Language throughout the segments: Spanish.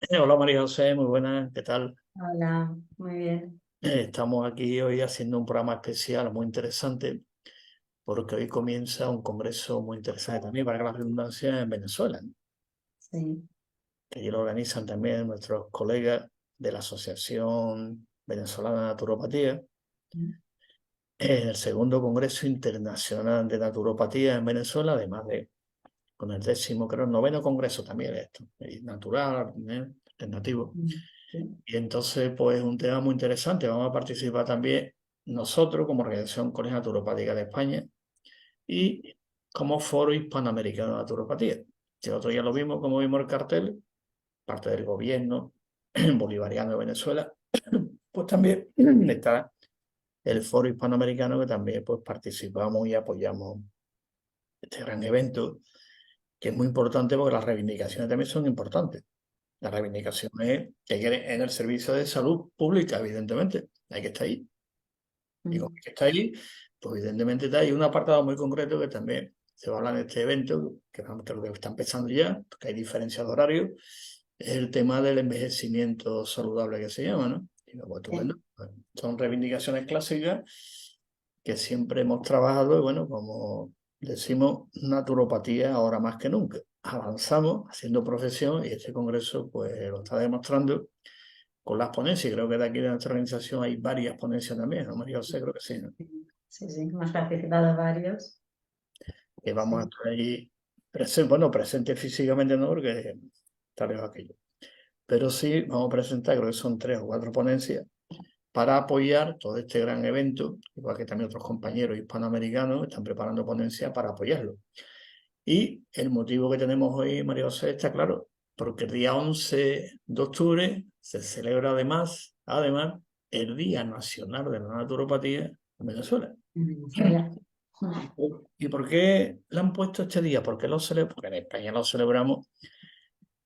Hola María José, muy buenas, ¿qué tal? Hola, muy bien. Estamos aquí hoy haciendo un programa especial muy interesante porque hoy comienza un congreso muy interesante también, para la redundancia, en Venezuela, ¿no? Sí. Que allí lo organizan también nuestros colegas de la Asociación Venezolana de Naturopatía, en el segundo Congreso Internacional de Naturopatía en Venezuela, además de con el 10º, creo, noveno congreso también de esto, natural, alternativo. Sí. Y entonces, pues, un tema muy interesante. Vamos a participar también nosotros como Organización Colegio Naturopática de España y como Foro Hispanoamericano de Naturopatía. Que el otro día lo vimos, como vimos el cartel, parte del gobierno bolivariano de Venezuela, pues también está el Foro Hispanoamericano, que también pues participamos y apoyamos este gran evento, que es muy importante porque las reivindicaciones también son importantes. La reivindicación es que hay que en el servicio de salud pública, evidentemente, hay que estar ahí. Y como hay que estar ahí, pues evidentemente hay un apartado muy concreto que también se va a hablar en este evento, que creo que está empezando ya, porque hay diferencias de horario, es el tema del envejecimiento saludable que se llama, ¿no? Y luego, bueno, Sí. pues, son reivindicaciones clásicas que siempre hemos trabajado y bueno, como decimos, naturopatía ahora más que nunca. Avanzamos haciendo profesión y este congreso pues lo está demostrando con las ponencias. Creo que de aquí de nuestra organización hay varias ponencias también, ¿no, María José? Creo que sí, ¿no? Sí, sí, hemos participado varios. Que vamos a Sí. estar ahí presentes, bueno, presentes físicamente no, porque está lejos aquello. Pero sí vamos a presentar, creo que son 3 o 4 ponencias para apoyar todo este gran evento, igual que también otros compañeros hispanoamericanos están preparando ponencias para apoyarlo. Y el motivo que tenemos hoy, María José, está claro, porque el día 11 de octubre se celebra además, el Día Nacional de la Naturopatía en Venezuela. En Venezuela. ¿Y por qué le han puesto este día? ¿Por qué lo celebramos? Porque en España lo celebramos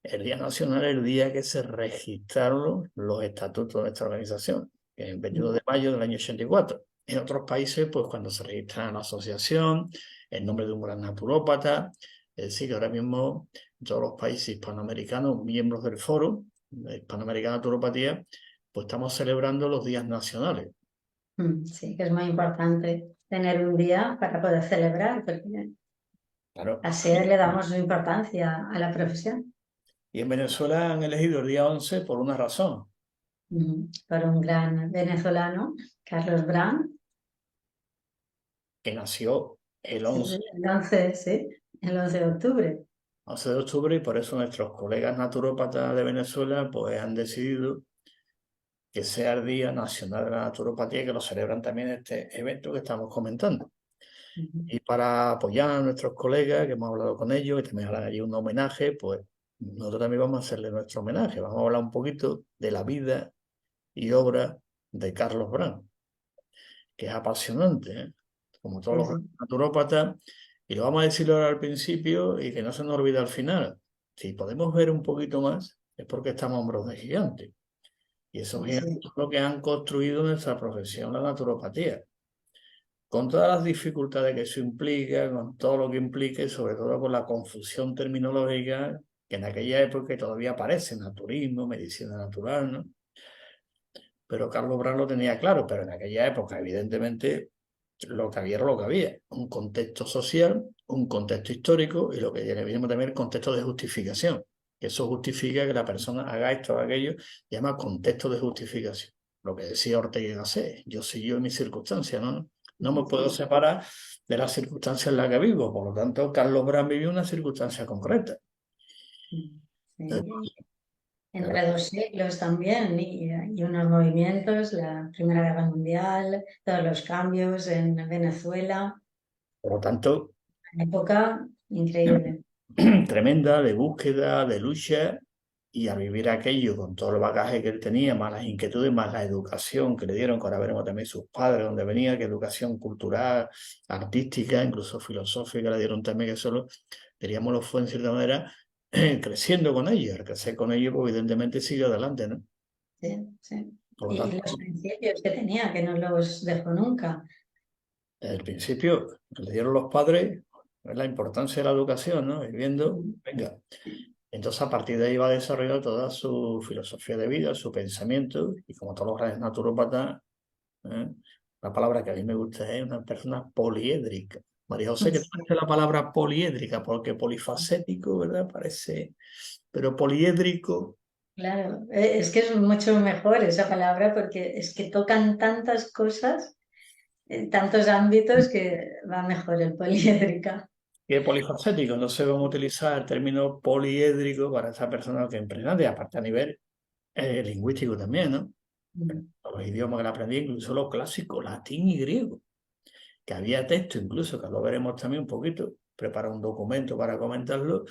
el Día Nacional, el día que se registraron los estatutos de nuestra organización, que es el 22 de mayo del año 84. En otros países, pues cuando se registra la asociación, el nombre de un gran naturópata, es decir, que ahora mismo en todos los países hispanoamericanos, miembros del foro de Hispanoamericana de Naturopatía, pues estamos celebrando los días nacionales. Sí, que es muy importante tener un día para poder celebrar, porque Claro. así le damos importancia a la profesión. Y en Venezuela han elegido el día 11 por una razón, Por un gran venezolano, Carlos Brand. que nació el Sí, 11 el 11, sí, el 11 de octubre. 11 de octubre, y por eso nuestros colegas naturópatas de Venezuela pues han decidido que sea el Día Nacional de la Naturopatía y que lo celebran también este evento que estamos comentando. Y para apoyar a nuestros colegas, que hemos hablado con ellos, que también harán allí un homenaje, pues nosotros también vamos a hacerle nuestro homenaje. Vamos a hablar un poquito de la vida y obra de Carlos Brand, que es apasionante, ¿eh? Como todos Sí, los sí. naturópatas, y lo vamos a decirlo ahora al principio y que no se nos olvide al final. Si podemos ver un poquito más, es porque estamos hombros de gigantes. Y esos gigantes Sí. son lo que han construido nuestra profesión, la naturopatía. Con todas las dificultades que eso implica, con todo lo que implica y sobre todo con la confusión terminológica que en aquella época todavía aparece, naturismo, medicina natural, ¿no? Pero Carlos Brand lo tenía claro, pero en aquella época, evidentemente, lo que había era lo que había. Un contexto social, un contexto histórico y lo que viene también el contexto de justificación. Eso justifica que la persona haga esto o aquello, llama contexto de justificación. Lo que decía Ortega y Gasset, yo soy yo en mis circunstancias, ¿no? No me puedo separar de las circunstancias en las que vivo. Por lo tanto, Carlos Brand vivió una circunstancia concreta. Sí. Entre dos siglos también y unos movimientos, la Primera Guerra Mundial, todos los cambios en Venezuela, Por lo tanto, una época increíble. tremenda de búsqueda, de lucha, y al vivir aquello con todo el bagaje que él tenía, más las inquietudes, más la educación que le dieron, que ahora veremos también sus padres, donde venía, que educación cultural, artística, incluso filosófica le dieron también, que solo, diríamoslo, fue en cierta manera creciendo con ellos. Al crecer con ellos, pues evidentemente sigue adelante, ¿no? Sí, sí. Por lo Y tanto, los principios que tenía, que no los dejó nunca. desde el principio le dieron los padres la importancia de la educación, ¿no? Y viendo, venga. Entonces, a partir de ahí va a desarrollar toda su filosofía de vida, su pensamiento, y como todos los grandes naturópatas, ¿eh? La palabra que a mí me gusta es una persona poliédrica. María José, ¿qué te parece la palabra poliédrica? Porque polifacético, ¿verdad? Parece, pero poliédrico, Claro, es que es mucho mejor esa palabra porque es que tocan tantas cosas, tantos ámbitos que va mejor el poliédrica. que polifacético. Entonces vamos a utilizar el término poliédrico para esa persona que es impresionante, y aparte a nivel lingüístico también, ¿no? Mm, Los idiomas que le aprendí, incluso los clásicos, latín y griego, que había texto incluso, que lo veremos también un poquito, prepara un documento para comentarlo,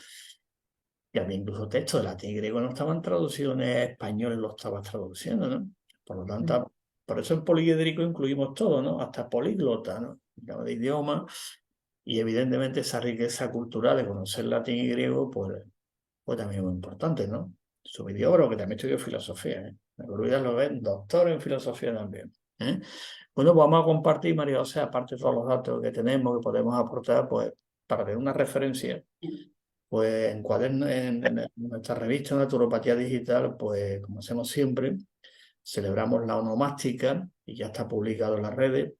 y había incluso textos de latín y griego no estaban traducidos en español, lo estabas traduciendo, ¿no? Por lo mm, tanto, por eso en poliédrico incluimos todo, ¿no? Hasta políglota, ¿no? De idioma, y evidentemente esa riqueza cultural de conocer latín y griego, pues también es muy importante, ¿no? Su idioma, que también estudió filosofía, ¿eh? Me olvidas lo ven, doctor en filosofía también. ¿Eh? Bueno, pues vamos a compartir, María José, aparte de todos los datos que tenemos, que podemos aportar, pues para tener una referencia, pues en cuaderno, en nuestra revista Naturopatía Digital, pues como hacemos siempre, celebramos la onomástica y ya está publicado en las redes.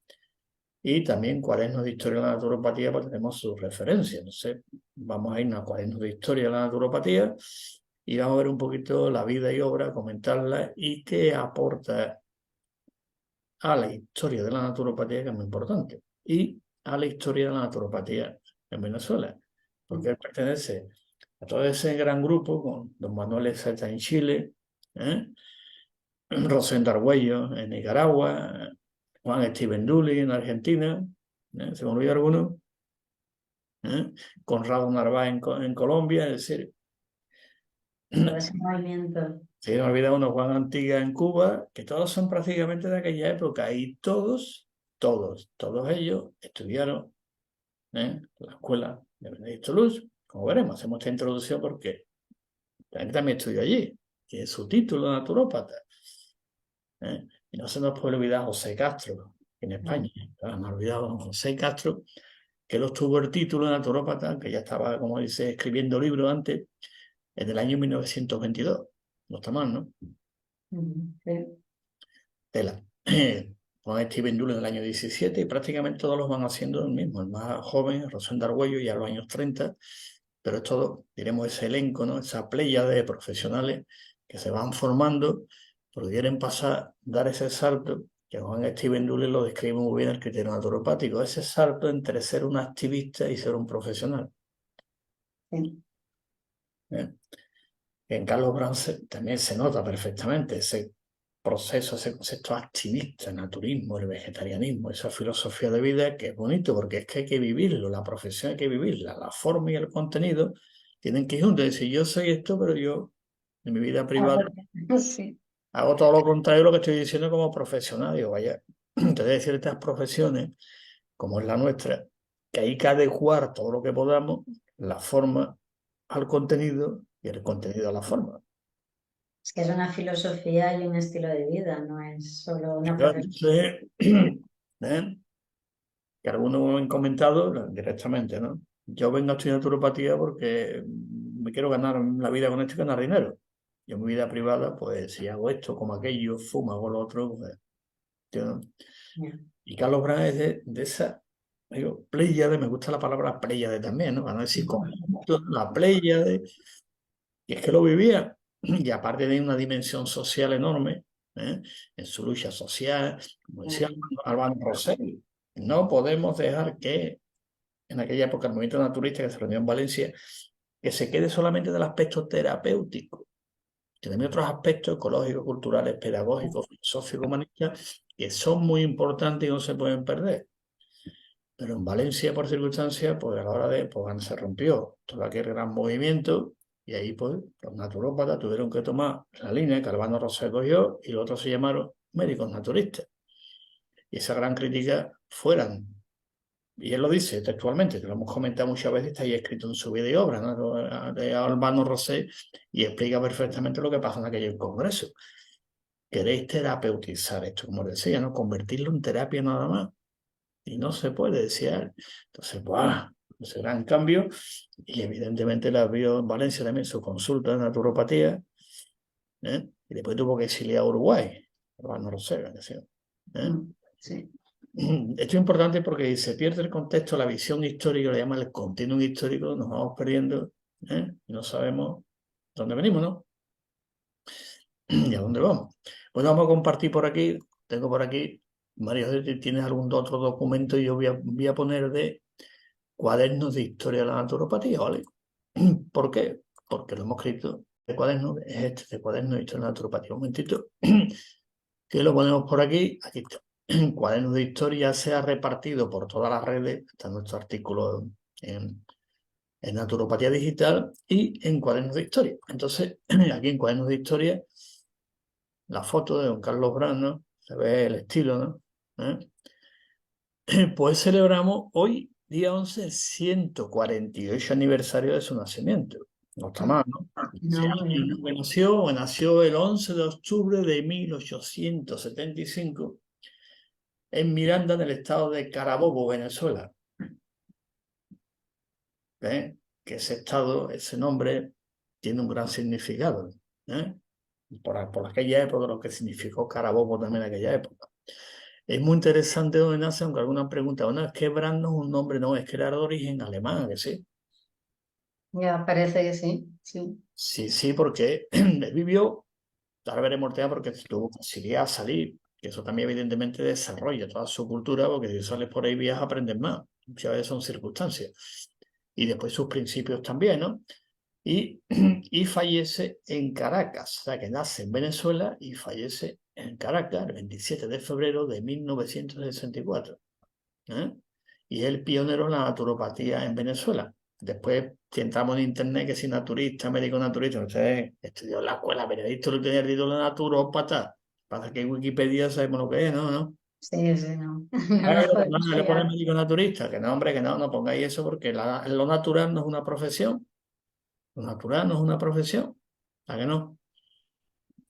Y también cuadernos de historia de la naturopatía, pues tenemos sus referencias. Entonces, vamos a irnos a cuadernos de historia de la naturopatía y vamos a ver un poquito la vida y obra, comentarla y qué aporta a la historia de la naturopatía, que es muy importante, y a la historia de la naturopatía en Venezuela, porque mm. él pertenece a todo ese gran grupo con don Manuel Ezeta en Chile, ¿eh? Rosendo Argüello en Nicaragua, Juan Steven Dully en Argentina, ¿eh? ¿Se me olvida alguno? ¿Eh? Conrado Narváez en Colombia, es decir, Todo ese movimiento. se me olvida uno, Juan Antiga en Cuba, que todos son prácticamente de aquella época y todos ellos estudiaron, ¿eh? La escuela de Benedicto Luz. Como veremos, hacemos esta introducción porque él también estudió allí, que es su título de naturópata. ¿Eh? Y no se nos puede olvidar José Castro, en España. No me he olvidado José Castro, que él obtuvo el título de naturópata, que ya estaba, como dice, escribiendo libros antes, en el año 1922. No está mal, ¿no? Sí. Tela. Juan Steven Dule en el año 17 y prácticamente todos los van haciendo el mismo. El más joven, Rosendo Argüello, ya a los años 30, pero es todo, diremos, ese elenco, ¿no? Esa playa de profesionales que se van formando porque quieren pasar, dar ese salto, que Juan Steven Dule lo describe muy bien el criterio naturopático, ese salto entre ser un activista y ser un profesional. Sí. ¿Eh? En Carlos Brown también se nota perfectamente ese proceso, ese concepto activista, el naturismo, el vegetarianismo, esa filosofía de vida que es bonito porque es que hay que vivirlo, la profesión hay que vivirla, la forma y el contenido tienen que ir juntos. Es decir, yo soy esto, pero yo en mi vida Ah, privada sí. hago todo lo contrario de lo que estoy diciendo como profesional. Digo, vaya, entonces hay ciertas profesiones, como es la nuestra, que hay que adecuar todo lo que podamos, la forma al contenido y el contenido a la forma. Es que es una filosofía y un estilo de vida, no es solo una Claro, profesión. entonces, ¿eh? Que algunos me han comentado directamente, ¿no? Yo vengo a estudiar naturopatía porque me quiero ganar la vida con esto y ganar dinero. Yo en mi vida privada, pues si hago esto, como aquello, fumo, hago lo otro, pues, ¿no? Ya. Y Carlos Braz es de esa, digo, pléyade, me gusta la palabra pléyade también, ¿no? Van a decir conjunto, la pléyade, y es que lo vivía, y aparte de una dimensión social enorme, ¿eh? En su lucha social, como decía Albano Rosell, no podemos dejar que en aquella época el movimiento naturista que se reunió en Valencia, que se quede solamente del aspecto terapéutico, que también otros aspectos ecológicos, culturales, pedagógicos, filosóficos, humanistas, que son muy importantes y no se pueden perder. Pero en Valencia, por circunstancias, pues a la hora de, pues se rompió todo aquel gran movimiento y ahí pues los naturópatas tuvieron que tomar la línea que Albano Rosell cogió y los otros se llamaron médicos naturistas. Y esa gran crítica fueran, y él lo dice textualmente, que lo hemos comentado muchas veces, está ahí escrito en su vida y obra, ¿no? De Albano Rosell, y explica perfectamente lo que pasa en aquel congreso. Queréis terapeutizar esto, como decía, ¿no? Convertirlo en terapia nada más. Y no se puede, decía él. Entonces, ¡buah! ese gran cambio, y evidentemente la vio en Valencia también su consulta de naturopatía, y después tuvo que exiliar a Uruguay, no lo sé, ¿eh? Sí. Esto es importante porque se pierde el contexto, la visión histórica, le llaman el continuum histórico, nos vamos perdiendo, y no sabemos dónde venimos, ¿no? ¿Y a dónde vamos? Pues vamos a compartir por aquí, tengo por aquí, María, ¿tienes algún otro documento? Y yo voy a poner de cuadernos de historia de la naturopatía, ¿vale? ¿Por qué? Porque lo hemos escrito. El cuaderno es este, de cuaderno de historia de la naturopatía. Un momentito, que lo ponemos por aquí. Aquí está. Cuadernos de historia se ha repartido por todas las redes. Está nuestro artículo en Naturopatía Digital y en cuadernos de historia. Entonces, aquí en cuadernos de historia, la foto de don Carlos Brano, se ve el estilo, ¿no? Pues celebramos hoy, día 11, el 148 aniversario de su nacimiento. No está mal, ¿no? No, muy bien. Nació el 11 de octubre de 1875 en Miranda, en el estado de Carabobo, Venezuela. ¿Ves? Que ese estado, ese nombre, tiene un gran significado. ¿Eh? Por aquella época, lo que significó Carabobo también en aquella época. Es muy interesante dónde nace, aunque alguna pregunta, bueno, es que Brand no es un nombre, no, es que era de origen alemán, que sí. Ya parece que sí, sí. Sí, sí, porque él vivió, ahora veremos el tema porque tuvo facilidad a salir, que eso también evidentemente desarrolla toda su cultura, porque si sales por ahí viajas aprendes más, muchas veces son circunstancias. Y después sus principios también, ¿no? Y, y fallece en Caracas, o sea que nace en Venezuela y fallece en Caracas el 27 de febrero de 1964. ¿Eh? Y es el pionero en la naturopatía en Venezuela. Después, si entramos en internet, que si naturista, médico naturista, usted estudió en la escuela periodista, lo tenía el título de naturópata. Pasa que en Wikipedia sabemos lo que es, ¿no? ¿No? Sí, sí, no. No nos podemos Le pone fiar. médico naturista, que no, hombre, que no, no pongáis eso porque lo natural no es una profesión. Lo natural no es una profesión. ¿A que no?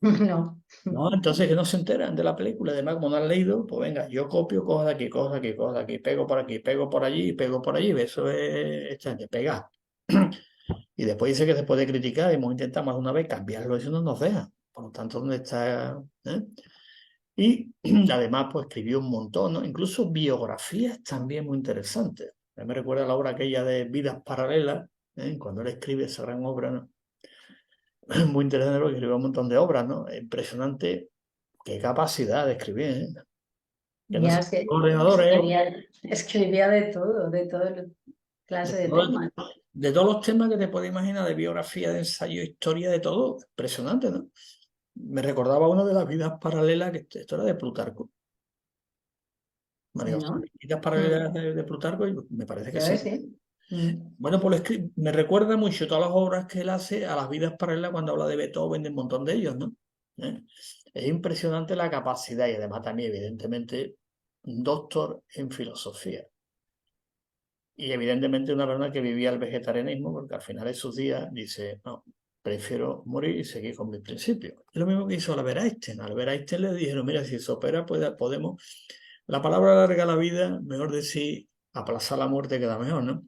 No. No, entonces que no se enteran de la película. Además, como no han leído, pues venga, yo copio, cojo de aquí, cojo de aquí, cojo de aquí, pego por aquí, pego por allí, pego por allí. Eso es de pegar. Y después dice que se puede criticar, hemos intentado más de una vez cambiarlo, eso no nos deja. Por lo tanto, ¿dónde está? Y además, pues escribió un montón, ¿no? Incluso biografías también muy interesantes. A mí me recuerda la obra aquella de Vidas Paralelas, cuando él escribe esa gran obra, ¿no? Muy interesante porque escribió un montón de obras, ¿no? Impresionante qué capacidad de escribir, ¿eh? Que no Ya sé, es que ordenadores, escribía de todo de, clase de todo- temas. de todos los temas que te puedes imaginar, de biografía, de ensayo, historia, de todo. Impresionante, ¿no? Me recordaba una de las vidas paralelas, que esto era de Plutarco. María José, ¿No? vidas Mm, paralelas de Plutarco, y me parece que creo que sí. sí. Mm. Bueno, pues me recuerda mucho todas las obras que él hace a las vidas paralelas cuando habla de Beethoven, de un montón de ellos, ¿no? ¿Eh? Es impresionante la capacidad y además también, evidentemente, un doctor en filosofía. Y evidentemente una persona que vivía el vegetarianismo, porque al final de sus días dice, no, prefiero morir y seguir con mis principios. Es lo mismo que hizo Albert Einstein. A Albert Einstein le dijeron, mira, si se opera, podemos... La palabra larga la vida, mejor decir, aplazar la muerte queda mejor, ¿no?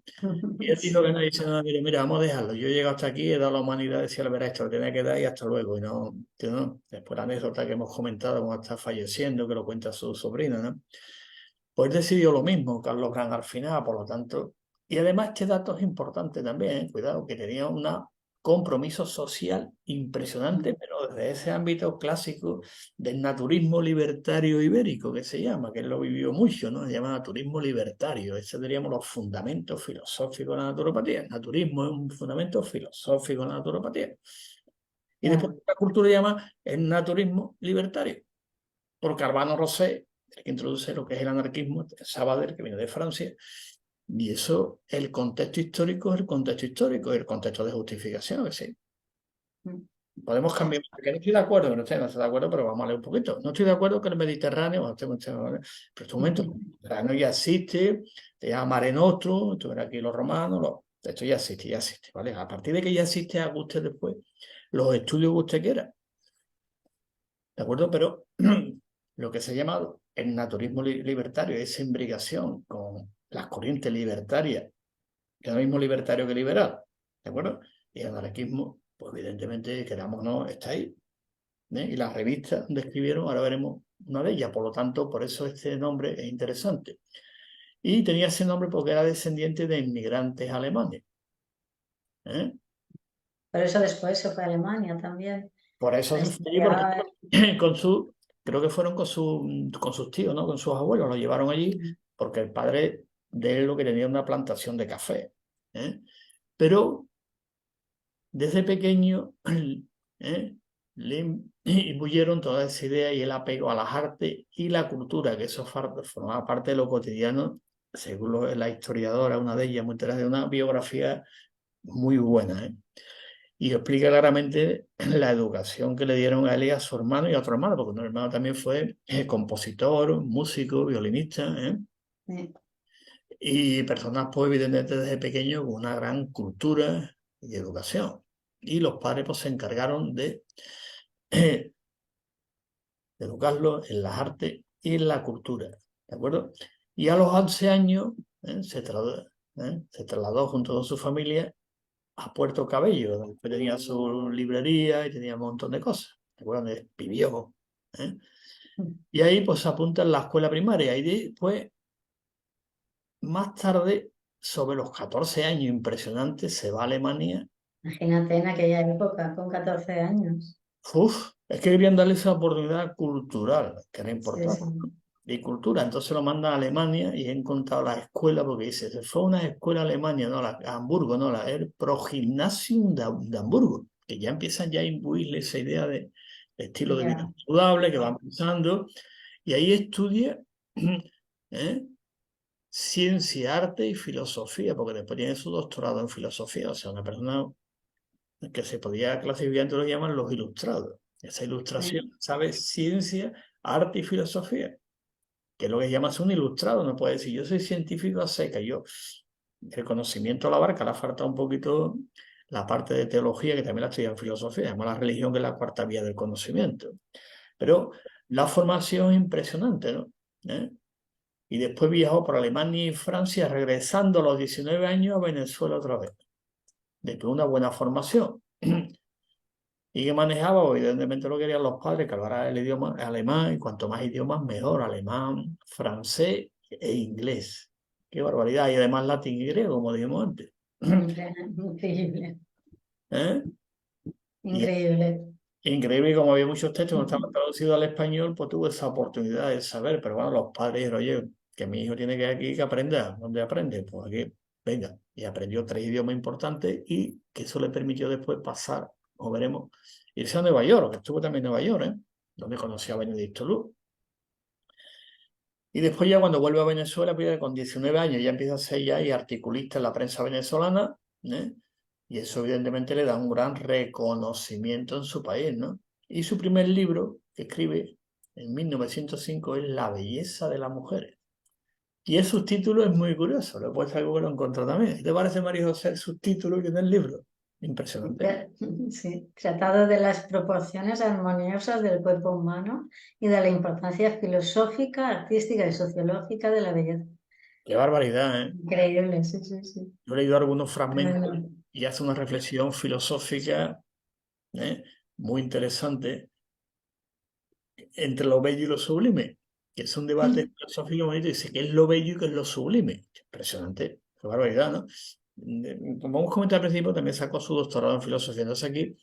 Y él dijo que no, Sí. dice, no, mire, mira, vamos a dejarlo. Yo he llegado hasta aquí, he dado a la humanidad, decía Albert Einstein, lo tenía que dar y hasta luego. Y no, tío, no. Después la anécdota que hemos comentado, cómo está falleciendo, que lo cuenta su sobrina, ¿no? Pues decidió lo mismo, Carlos Gran al final, por lo tanto. Y además este dato es importante también, cuidado, que tenía un compromiso social impresionante, pero desde ese ámbito clásico del naturismo libertario ibérico, que se llama, que él lo vivió mucho, ¿no? Se llama naturismo libertario. Ese seríamos los fundamentos filosóficos de la naturopatía. El naturismo es un fundamento filosófico de la naturopatía. Y después Ya. la cultura llama el naturismo libertario por Carbano Rosé, el que introduce lo que es el anarquismo, Savader, que viene de Francia, y eso, el contexto histórico es el contexto histórico, el contexto de justificación, es decir, Mm. podemos cambiar, porque no estoy de acuerdo, no estoy de acuerdo, pero vamos a leer un poquito. No estoy de acuerdo que el Mediterráneo, pero este momento, el Mediterráneo ya existe, se llama Mare Nostrum, estuvieron aquí los romanos, esto ya existe, ¿vale? A partir de que ya existe, haga usted después los estudios que usted quiera. ¿De acuerdo? Pero lo que se llama el naturismo libertario, esa imbricación con las corrientes libertarias que es lo mismo libertario que liberal, ¿de acuerdo? Y el anarquismo, pues evidentemente, queramos o no, está ahí. Y las revistas donde escribieron, ahora veremos una de ellas, por lo tanto, por eso este nombre es interesante. Y tenía ese nombre porque era descendiente de inmigrantes alemanes. ¿Eh? Por eso después se fue a Alemania también Por eso a se fue allí, porque estudiar. con su, creo que fueron con sus tíos, ¿no? Con sus abuelos, lo llevaron allí, porque el padre de él lo que tenía una plantación de café. ¿Eh? Pero desde pequeño ¿eh? le imbuyeron toda esa idea y el apego a las artes y la cultura, que eso formaba parte de lo cotidiano, según la historiadora, una de ellas, muy interesante, una biografía muy buena, ¿eh? Y explica claramente la educación que le dieron a él y a su hermano y a otro hermano, porque un hermano también fue compositor, músico, violinista, ¿eh? Sí. Y personas, pues, evidentemente desde pequeño con una gran cultura y educación. Y los padres, pues, se encargaron de educarlo en las artes y en la cultura, ¿de acuerdo? Y a los 11 años se trasladó junto con su familia a Puerto Cabello, donde tenía su librería y tenía un montón de cosas, ¿de acuerdo? Donde vivió, ¿eh? Y ahí, pues, se apunta en la escuela primaria y después, más tarde, sobre los 14 años, impresionante, se va a Alemania. Imagínate en aquella época, con 14 años. Uf, es que querían darle esa oportunidad cultural, que era Sí, sí. importante, ¿no? Y cultura. Entonces lo mandan a Alemania y he encontrado la escuela, porque dice, se fue a una escuela alemana, no, a Hamburgo, no, el Progymnasium de Hamburgo, que ya empiezan ya a imbuirle esa idea de estilo de vida Ya, saludable que van pensando. Y ahí estudia ¿eh? Ciencia, arte y filosofía, porque después tiene su doctorado en filosofía, o sea, una persona que se podía clasificar entre lo que llaman los ilustrados. Esa ilustración sí, sabe ciencia, arte y filosofía, que es lo que se llama un ilustrado. No puede decir, yo soy científico a seca, yo el conocimiento a la barca, le ha faltado un poquito la parte de teología, que también la estudia en filosofía, además la religión que es la cuarta vía del conocimiento. Pero la formación es impresionante, ¿no? ¿Eh? Y después viajó por Alemania y Francia, regresando a los 19 años a Venezuela otra vez, después de una buena formación. Y que manejaba, pues, evidentemente lo querían los padres, que hablara el idioma alemán, y cuanto más idiomas mejor, alemán, francés e inglés. Qué barbaridad, y además latín y griego, como dijimos antes. increíble, ¿Eh? Y increíble. increíble, como había muchos textos que no estaban traducidos al español, pues tuve esa oportunidad de saber, pero bueno, los padres dijeron, oye, que mi hijo tiene que aquí que aprenda. ¿Dónde aprende? Pues aquí, venga. Y aprendió 3 idiomas importantes y que eso le permitió después pasar, o veremos, irse a Nueva York, que estuvo también en Nueva York, ¿eh? Donde conoció a Benedicto Luz. Y después ya cuando vuelve a Venezuela, pues ya con 19 años ya empieza a ser ya y articulista en la prensa venezolana, ¿eh? Y eso evidentemente le da un gran reconocimiento en su país, ¿no? Y su primer libro que escribe en 1905 es La belleza de las mujeres. Y el subtítulo es muy curioso, lo he puesto algo que lo encontró también. ¿Qué te parece, María José, el subtítulo que tiene el libro? Impresionante. Sí, tratado de las proporciones armoniosas del cuerpo humano y de la importancia filosófica, artística y sociológica de la belleza. Qué barbaridad, ¿eh? Increíble, sí, sí, sí. Yo he leído algunos fragmentos Tremendo. y hace una reflexión filosófica, ¿eh? Muy interesante entre lo bello y lo sublime, que es un debate filosófico bonito, dice qué es lo bello y qué es lo sublime. Impresionante, qué barbaridad, ¿no? Como hemos comentado al principio, también sacó su doctorado en filosofía. Entonces aquí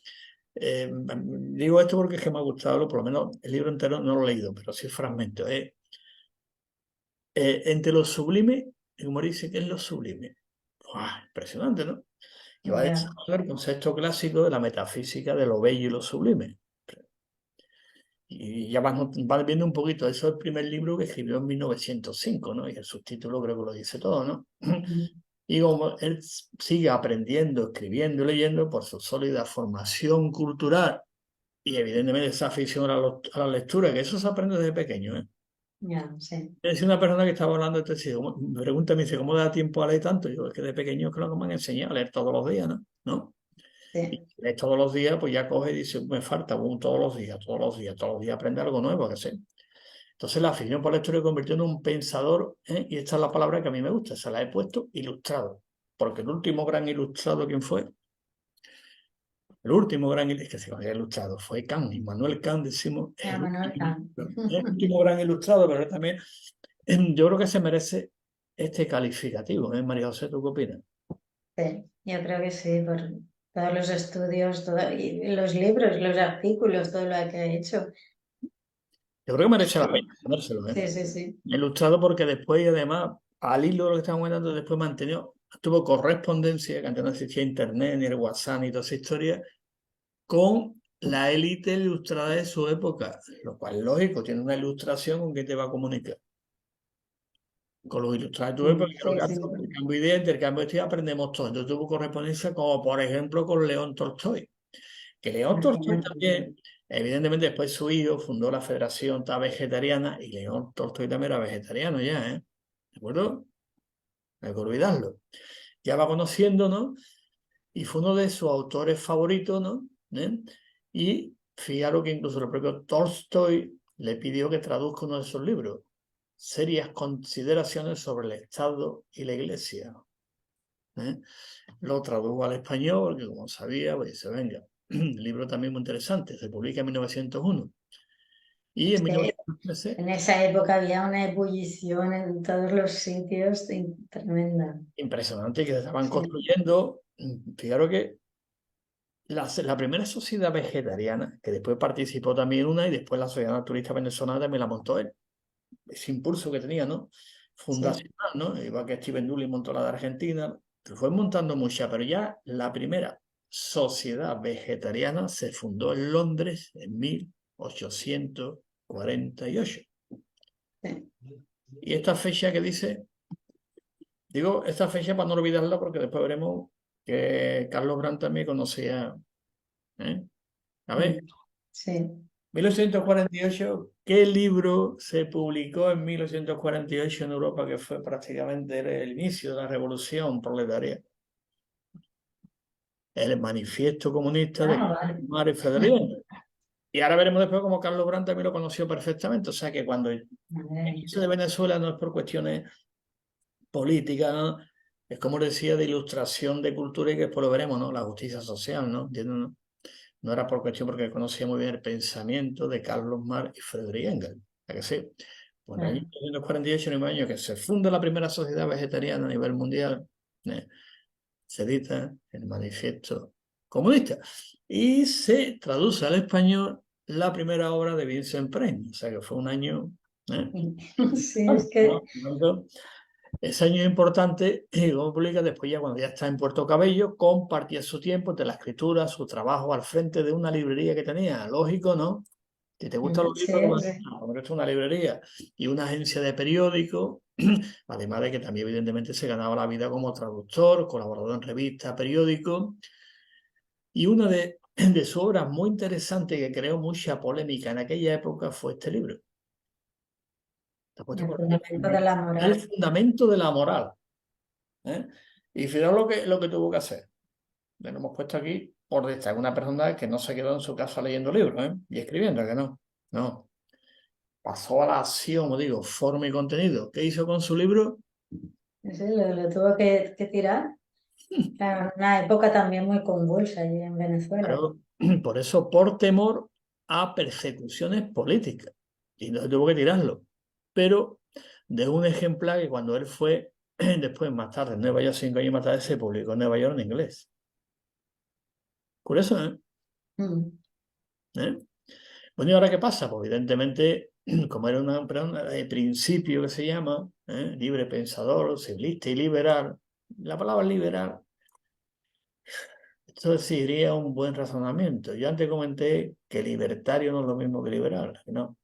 digo esto porque es que me ha gustado, por lo menos el libro entero no lo he leído, pero sí fragmentos. Entre lo sublime, el humor dice qué es lo sublime. ¡Buah! Impresionante, ¿no? Y va a Ya, desarrollar el concepto clásico de la metafísica de lo bello y lo sublime. Y ya vas viendo un poquito, eso es el primer libro que escribió en 1905, ¿no? Y el subtítulo creo que lo dice todo, ¿no? Y como él sigue aprendiendo, escribiendo y leyendo por su sólida formación cultural y evidentemente esa afición a la lectura, que eso se aprende desde pequeño, ¿eh? ya, sí, Es una persona que estaba hablando, entonces, me pregunta, me dice, ¿cómo da tiempo a leer tanto? Yo, es que de pequeño creo que me han enseñado a leer todos los días, ¿no? ¿No? Y sí. lees todos los días, pues ya coge y dice, me falta todos los días, todos los días, todos los días aprende algo nuevo, que sé. Entonces la afición por la historia se convirtió en un pensador, ¿eh? Y esta es la palabra que a mí me gusta, se la he puesto ilustrado. porque el último gran ilustrado, ¿quién fue? El último gran, es que se había ilustrado, fue Kant, Immanuel Kant, decimos, Manuel Kant. el último gran ilustrado, pero también yo creo que se merece este calificativo, ¿eh? María José, ¿tú qué opinas? Sí, yo creo que sí, por todos los estudios, y los libros, los artículos, todo lo que ha hecho. Yo creo que merece la Sí, pena ponérselo, ¿eh? sí, sí, sí. Ilustrado porque después, y además, al hilo de lo que estamos comentando, después mantenió, tuvo correspondencia, que antes no existía internet, ni el WhatsApp, ni toda esa historia, con la élite ilustrada de su época, lo cual es lógico, tiene una ilustración con que te va a comunicar. Con los ilustrados de tu época, que lo Sí, que sí, hace es intercambio de ideas, intercambio de ideas, aprendemos todo. Entonces tuvo correspondencia como, por ejemplo, con León Tolstoy. Que León Tolstoy también, evidentemente después su hijo fundó la Federación Vegetariana y León Tolstoy también era vegetariano ya, ¿eh? ¿De acuerdo? No hay que olvidarlo. Ya va conociendo, ¿no? Y fue uno de sus autores favoritos, ¿no? ¿Eh? Y fijaros que incluso el propio Tolstoy le pidió que traduzca uno de sus libros, Serias consideraciones sobre el Estado y la Iglesia. ¿Eh? Lo tradujo al español, porque como sabía, pues dice, venga, el libro también muy interesante, se publica en 1901. Y en sí. 1913, En esa época había una ebullición en todos los sitios tremenda. impresionante, que se estaban Sí, construyendo. Fijaros que la primera sociedad vegetariana, que después participó también una, y después la Sociedad Naturalista Venezolana también la montó él. Ese impulso que tenía, ¿no? sí. Fundacional, ¿no? Igual que Steven Dully montó la de Argentina, pero fue montando muchas, pero ya la primera sociedad vegetariana se fundó en Londres en 1848. Sí. Y esta fecha que dice, digo esta fecha para no olvidarla porque después veremos que Carlos Brandt también conocía, ¿eh? A ver, Sí. 1848, ¿qué libro se publicó en 1848 en Europa que fue prácticamente el inicio de la revolución proletaria? El Manifiesto Comunista de Ah, Carlos vale. Marx y Frederick. Y ahora veremos después cómo Carlos Brandt también lo conoció perfectamente. O sea que cuando el Madre mía. inicio de Venezuela no es por cuestiones políticas, ¿no? Es como decía, de ilustración de cultura y que después lo veremos, ¿no? La justicia social, ¿no? ¿Entiendes, no? No era por cuestión porque conocía muy bien el pensamiento de Carlos Marx y Friedrich Engels. ¿A que sí? Pues en el año 1948, en el mismo año que se funda la primera sociedad vegetariana a nivel mundial, ¿eh? Se edita el Manifiesto Comunista y se traduce al español la primera obra de Vincent Price. O sea que fue un año. ¿Eh? Sí, Vale, es ¿no? que Ese año es importante, y como publica después ya cuando ya está en Puerto Cabello, compartía su tiempo entre la escritura, su trabajo al frente de una librería que tenía, lógico, ¿no? Si te gustan los libros, sí, sí. como esto es una librería y una agencia de periódicos, además de que también evidentemente se ganaba la vida como traductor, colaborador en revistas, periódicos, y una de sus obras muy interesantes que creó mucha polémica en aquella época fue este libro. ¿Te has puesto El por aquí? fundamento de la El moral. fundamento de la moral. ¿Eh? Y fijaos lo que tuvo que hacer. Le hemos puesto aquí por destacar una persona que no se quedó en su casa leyendo libros, ¿eh? Y escribiendo, que no. No. Pasó a la acción, como digo, forma y contenido. ¿Qué hizo con su libro? Sí, lo tuvo que tirar. Claro, en una época también muy convulsa allí en Venezuela. Claro, por eso, por temor a persecuciones políticas. Y no tuvo que tirarlo. Pero de un ejemplar que cuando él fue, después más tarde, en Nueva York, 5 años más tarde, se publicó en Nueva York en inglés. Curioso, ¿eh? Mm. ¿Eh? Bueno, ¿y ahora qué pasa? Pues evidentemente, como era un principio que se llama, libre pensador, civilista y liberal, la palabra liberal, esto exigiría un buen razonamiento. Yo antes comenté que libertario no es lo mismo que liberal, ¿no?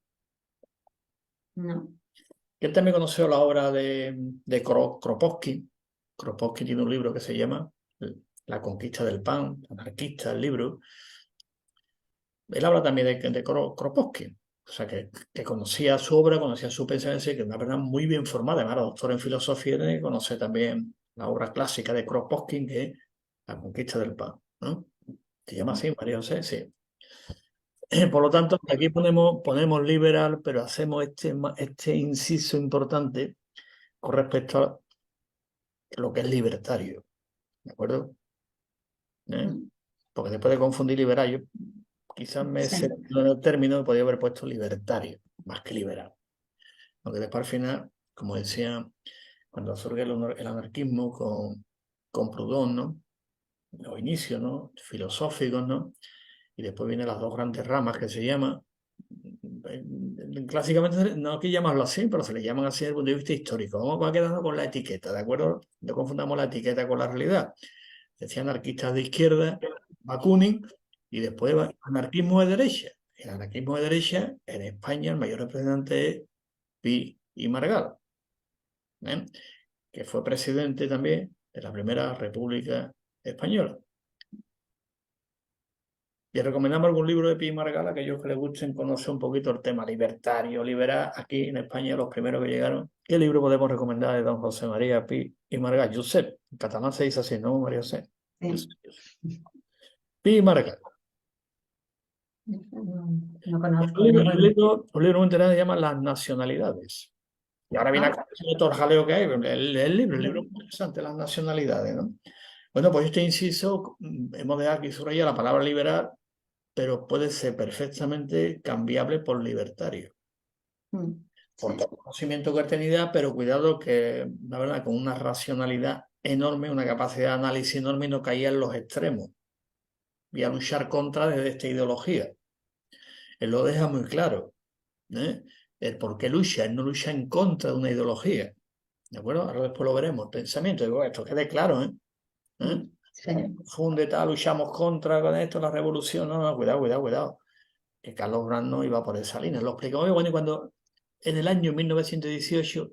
No. Él también conoció la obra de Kropotkin. Kropotkin tiene un libro que se llama La conquista del pan, anarquista, el libro. Él habla también de Kropotkin. O sea, que conocía su obra, conocía su pensamiento, que es una persona muy bien formada, además, era doctor en filosofía, y conoce también la obra clásica de Kropotkin, que es La conquista del pan, ¿no? ¿Se llama así, María José? Sí. Por lo tanto, aquí ponemos liberal, pero hacemos este inciso importante con respecto a lo que es libertario. ¿de acuerdo? Porque después de confundir liberal, yo quizás me Sí. en el término, podría haber puesto libertario, más que liberal. Aunque después al final, como decía, cuando surge el anarquismo con Proudhon, ¿no? Los inicios, ¿no? Filosóficos, ¿no? Y después vienen las dos grandes ramas que se llaman, clásicamente no hay que llamarlo así, pero se le llaman así desde el punto de vista histórico. Vamos a quedarnos con la etiqueta, ¿de acuerdo? No confundamos la etiqueta con la realidad. Decía anarquistas de izquierda, Bakunin, y después anarquismo de derecha. El anarquismo de derecha, en España, el mayor representante es Pi y Margall, ¿eh? Que fue presidente también de la primera República Española. Y recomendamos algún libro de Pi y Margall a aquellos que les gusten conocer un poquito el tema libertario, liberal. Aquí en España, los primeros que llegaron. ¿Qué libro podemos recomendar de don José María Pi y Margall? Josep. En catalán se dice así, ¿no, María José? Sí. Pi y Margall. No conozco. Un libro muy interesante se llama Las nacionalidades. Y ahora viene a todo el jaleo que hay. El libro es muy interesante, Las nacionalidades, ¿no? Bueno, pues este inciso, hemos dejado aquí subrayar la palabra liberal, pero puede ser perfectamente cambiable por libertario. Por todo el conocimiento que he tenido, pero cuidado que, la verdad, con una racionalidad enorme, una capacidad de análisis enorme y no caía en los extremos. Y a luchar contra desde esta ideología. Él lo deja muy claro, ¿eh? El por qué lucha, él no lucha en contra de una ideología. ¿De acuerdo? Ahora después lo veremos. Pensamiento, digo, esto quede claro, ¿eh? Sí. Funde tal, luchamos contra con esto, la revolución. No, no, cuidado, cuidado, cuidado. Que Carlos Brand no iba por esa línea. Lo explicamos muy bueno y cuando en el año 1918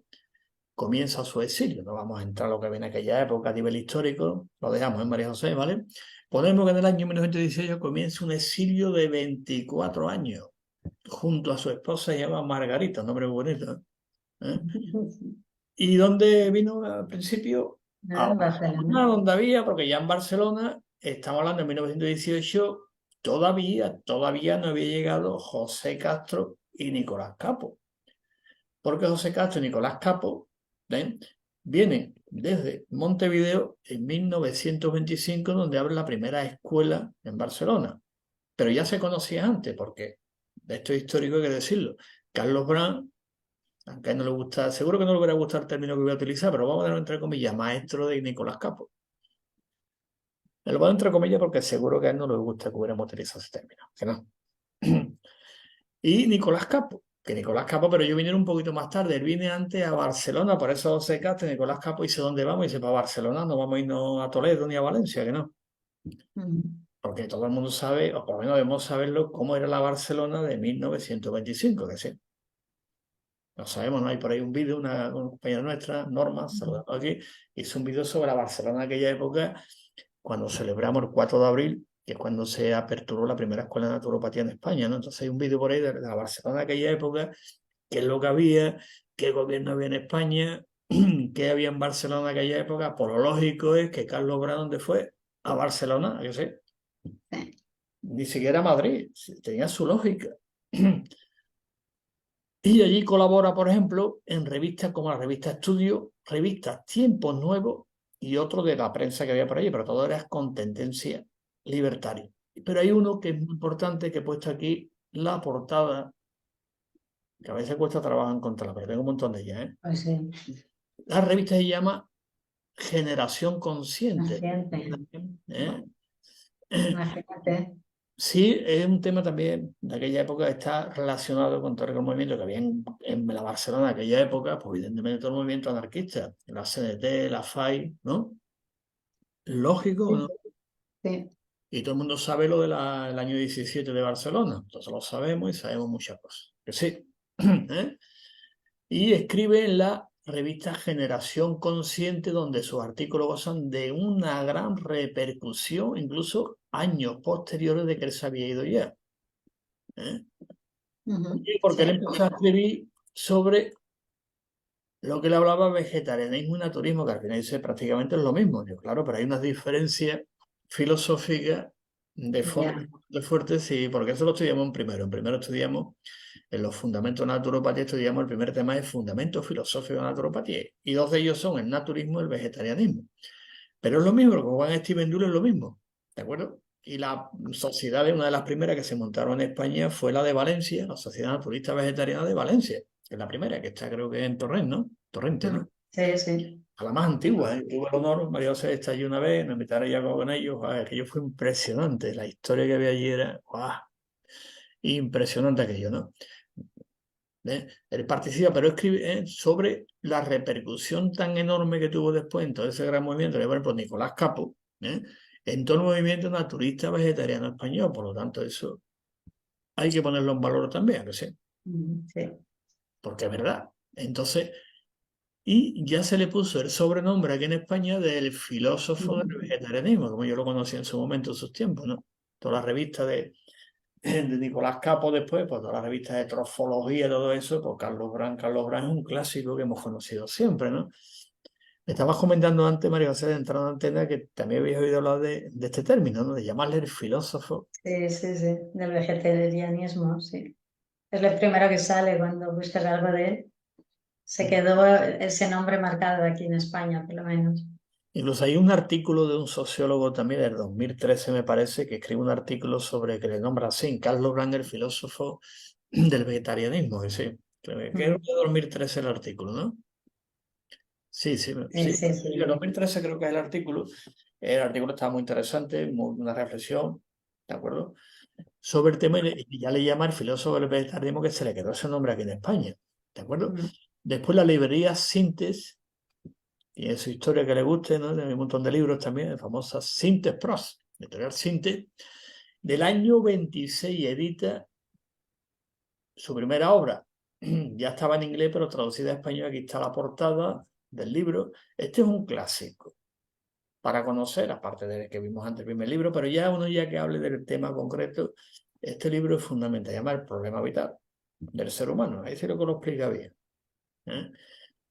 comienza su exilio. No vamos a entrar a lo que viene aquella época a nivel histórico, lo dejamos en María José, ¿vale? Ponemos que en el año 1918 comienza un exilio de 24 años junto a su esposa, se llama Margarita, un nombre muy bonito, ¿eh? ¿Y dónde vino al principio? A Barcelona, donde había, porque ya en Barcelona, estamos hablando de 1918, todavía no había llegado José Castro y Nicolás Capo. Porque José Castro y Nicolás Capo, ¿ven?, vienen desde Montevideo en 1925, donde abre la primera escuela en Barcelona. Pero ya se conocía antes, porque de esto histórico hay que decirlo. Carlos Brand, aunque a él no le gusta, seguro que no le hubiera gustado el término que voy a utilizar, pero vamos a darlo entre comillas, maestro de Nicolás Capo. Me lo pongo entre comillas porque seguro que a él no le gusta que hubiéramos utilizado ese término, que no. Y Nicolás Capo, que Nicolás Capo, pero yo vine un poquito más tarde, él vine antes a Barcelona, por eso se casta Nicolás Capo, dice dónde vamos, y dice para Barcelona, no vamos a irnos a Toledo ni a Valencia, que no. Porque todo el mundo sabe, o por lo menos debemos saberlo, cómo era la Barcelona de 1925, que sí. Lo sabemos, ¿no? Hay por ahí un vídeo, una compañera nuestra, Norma, saludando aquí, hizo un vídeo sobre la Barcelona de aquella época, cuando celebramos el 4 de abril, que es cuando se aperturó la primera escuela de naturopatía en España, ¿no? Entonces hay un vídeo por ahí de la Barcelona de aquella época, qué es lo que había, qué gobierno había en España, qué había en Barcelona en aquella época. Por lo lógico es que Carlos Brand, ¿dónde fue? A Barcelona, ¿a que sé? Ni siquiera a Madrid, tenía su lógica. Y allí colabora, por ejemplo, en revistas como la revista Estudio, revistas Tiempos Nuevos y otro de la prensa que había por allí, pero todo era con tendencia libertaria. Pero hay uno que es muy importante, que he puesto aquí la portada, que a veces cuesta trabajo encontrarla, pero tengo un montón de ellas, ¿eh? Pues sí. La revista se llama Generación Consciente. ¿Eh? Imagínate. Sí, es un tema también de aquella época, está relacionado con todo el movimiento que había en la Barcelona de aquella época, pues evidentemente todo el movimiento anarquista, la CNT, la FAI, ¿no? Lógico, ¿no? Sí. Y todo el mundo sabe lo del año 17 de Barcelona, entonces lo sabemos y sabemos muchas cosas. Que sí. ¿Eh? Y escribe en la revista Generación Consciente, donde sus artículos gozan de una gran repercusión, incluso años posteriores de que él se había ido ya. ¿Eh? Porque él empezó a escribir sobre lo que él hablaba vegetarianismo y naturismo, que al final dice prácticamente es lo mismo. Yo, claro, pero hay unas diferencias filosóficas de forma de fuertes, sí, porque eso lo estudiamos en primero. En primero estudiamos en los fundamentos de la naturopatía, estudiamos el primer tema de fundamentos filosóficos de la naturopatía. Y dos de ellos son el naturismo y el vegetarianismo. Pero es lo mismo, como Juan Steven Dule es lo mismo, ¿de acuerdo? Y la sociedad, una de las primeras que se montaron en España fue la de Valencia, la Sociedad Naturista Vegetariana de Valencia, que es la primera, que está creo que en Torrent, ¿no? Torrente, ¿no? Sí, sí. A la más antigua, ¿eh? Tuve el honor, María José está allí una vez, me invitaron ya con ellos, aquello fue impresionante, la historia que había allí era, ¡guau! Impresionante aquello, ¿no? Él participa, pero escribe sobre la repercusión tan enorme que tuvo después en todo ese gran movimiento, por ejemplo, Nicolás Capo, ¿eh? En todo el movimiento naturista vegetariano español. Por lo tanto, eso hay que ponerlo en valor también, que sí, Sí. porque es verdad. Entonces, y ya se le puso el sobrenombre aquí en España del filósofo del vegetarianismo, como yo lo conocí en su momento, en sus tiempos, ¿no? Toda la revista de Nicolás Capo después, pues todas las revistas de trofología y todo eso, pues Carlos Brand es un clásico que hemos conocido siempre, ¿no? Me estabas comentando antes, María José, de entrar en antena, que también habías oído hablar de este término, ¿no? De llamarle el filósofo. Sí, sí, sí, del vegetarianismo, sí. Es lo primero que sale cuando buscas algo de él. Se quedó ese nombre marcado aquí en España, por lo menos. Incluso hay un artículo de un sociólogo también del 2013, me parece, que escribe un artículo sobre que le nombra así, Carlos Brand, el filósofo del vegetarianismo, que sí. Que es de 2013 el artículo, ¿no? Sí, sí, Sí, sí. sí, Sí, el sí. 2013 creo que es el artículo. El artículo estaba muy interesante, una reflexión, ¿de acuerdo? Sobre el tema y ya le llama el filósofo del vegetarianismo que se le quedó ese nombre aquí en España, ¿de acuerdo? Después la librería Sintes, y en su historia que le guste, ¿no? Tiene un montón de libros también, la famosa Sintes Pros, editorial Sintes, del año 26 edita su primera obra. Ya estaba en inglés, pero traducida a español. Aquí está la portada del libro. Este es un clásico para conocer, aparte del que vimos antes el primer libro, pero ya uno ya que hable del tema concreto, este libro es fundamental, se llama El problema vital del ser humano. Ahí sí lo que lo explica bien. ¿Eh?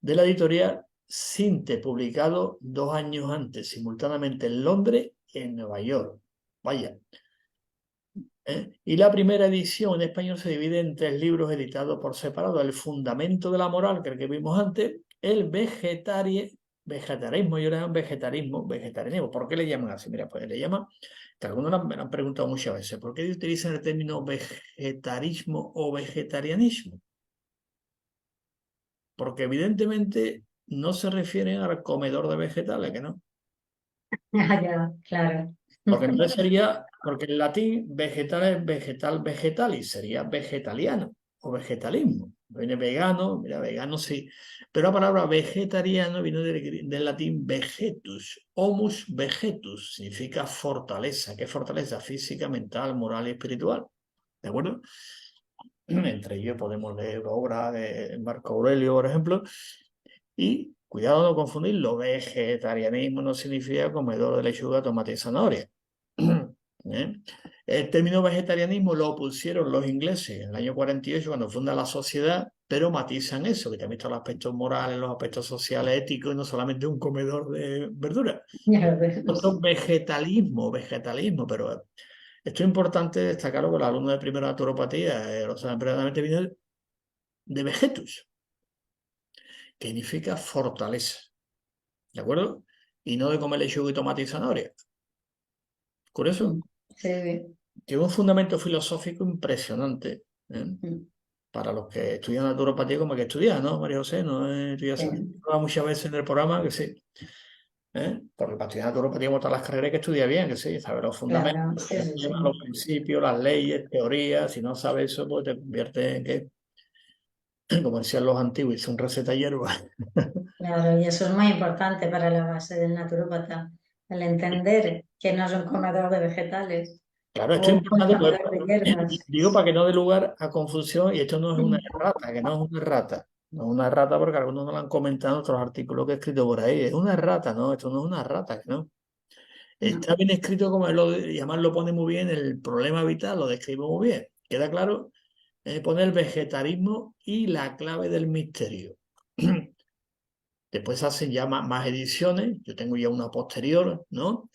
De la editorial Sinte, publicado 2 años antes, simultáneamente en Londres y en Nueva York. Vaya. Y la primera edición en español se divide en 3 libros editados por separado: El fundamento de la moral, que es el que vimos antes, el vegetarismo, yo le llamo vegetarianismo. ¿Por qué le llaman así? Mira, pues le llaman, que algunos me lo han preguntado muchas veces, ¿por qué utilizan el término vegetarismo o vegetarianismo? Porque evidentemente no se refieren al comedor de vegetales, que no. Ah, ya, claro. Porque entonces sería, porque en latín vegetal es vegetal vegetalis, sería vegetaliano o vegetalismo. Viene vegano, mira, vegano sí. Pero la palabra vegetariano viene del latín vegetus. Homus vegetus significa fortaleza. ¿Qué fortaleza? Física, mental, moral y espiritual. ¿De acuerdo? Entre ellos podemos leer obras de Marco Aurelio, por ejemplo. Y cuidado no confundirlo, vegetarianismo no significa comedor de lechuga, tomate y zanahoria. ¿Eh? El término vegetarianismo lo pusieron los ingleses en el año 48 cuando funda la sociedad, pero matizan eso, que también están los aspectos morales, los aspectos sociales, éticos, y no solamente un comedor de verduras. Ya lo vemos. Otro vegetalismo, pero esto es importante destacarlo con los alumnos de primera naturopatía, o sea, precisamente viene de vegetus, que significa fortaleza, ¿de acuerdo? Y no de comer lechuga y tomate y zanahoria. Curioso. Sí, Tiene un fundamento filosófico impresionante, ¿eh? sí. Para los que estudian naturopatía como hay que estudiar, ¿no, María José? No tú ya sabes, Sí, muchas veces en el programa que sí, ¿eh? Porque para estudiar naturopatía como todas las carreras hay que estudiar bien, que sí, saber los fundamentos, claro, sí, sí, sí. los principios, las leyes, teorías. Si no sabes eso, pues te convierte en que, como decían los antiguos, hice un receta hierba. Claro, y eso es muy importante para la base del naturópata, el entender que no es un comedor de vegetales Claro, esto es o un importante, pues, comedor de hierbas. digo para que no dé lugar a confusión, y esto no es una errata, que no es una errata. No es una errata porque algunos no lo han comentado en otros artículos que he escrito por ahí. Es una errata, no, esto no es una errata, que no. No, Está bien escrito como él y además lo pone muy bien, el problema vital lo describe muy bien. Queda claro, pone el vegetarismo y la clave del misterio. Después hacen ya más ediciones, yo tengo ya una posterior, ¿no?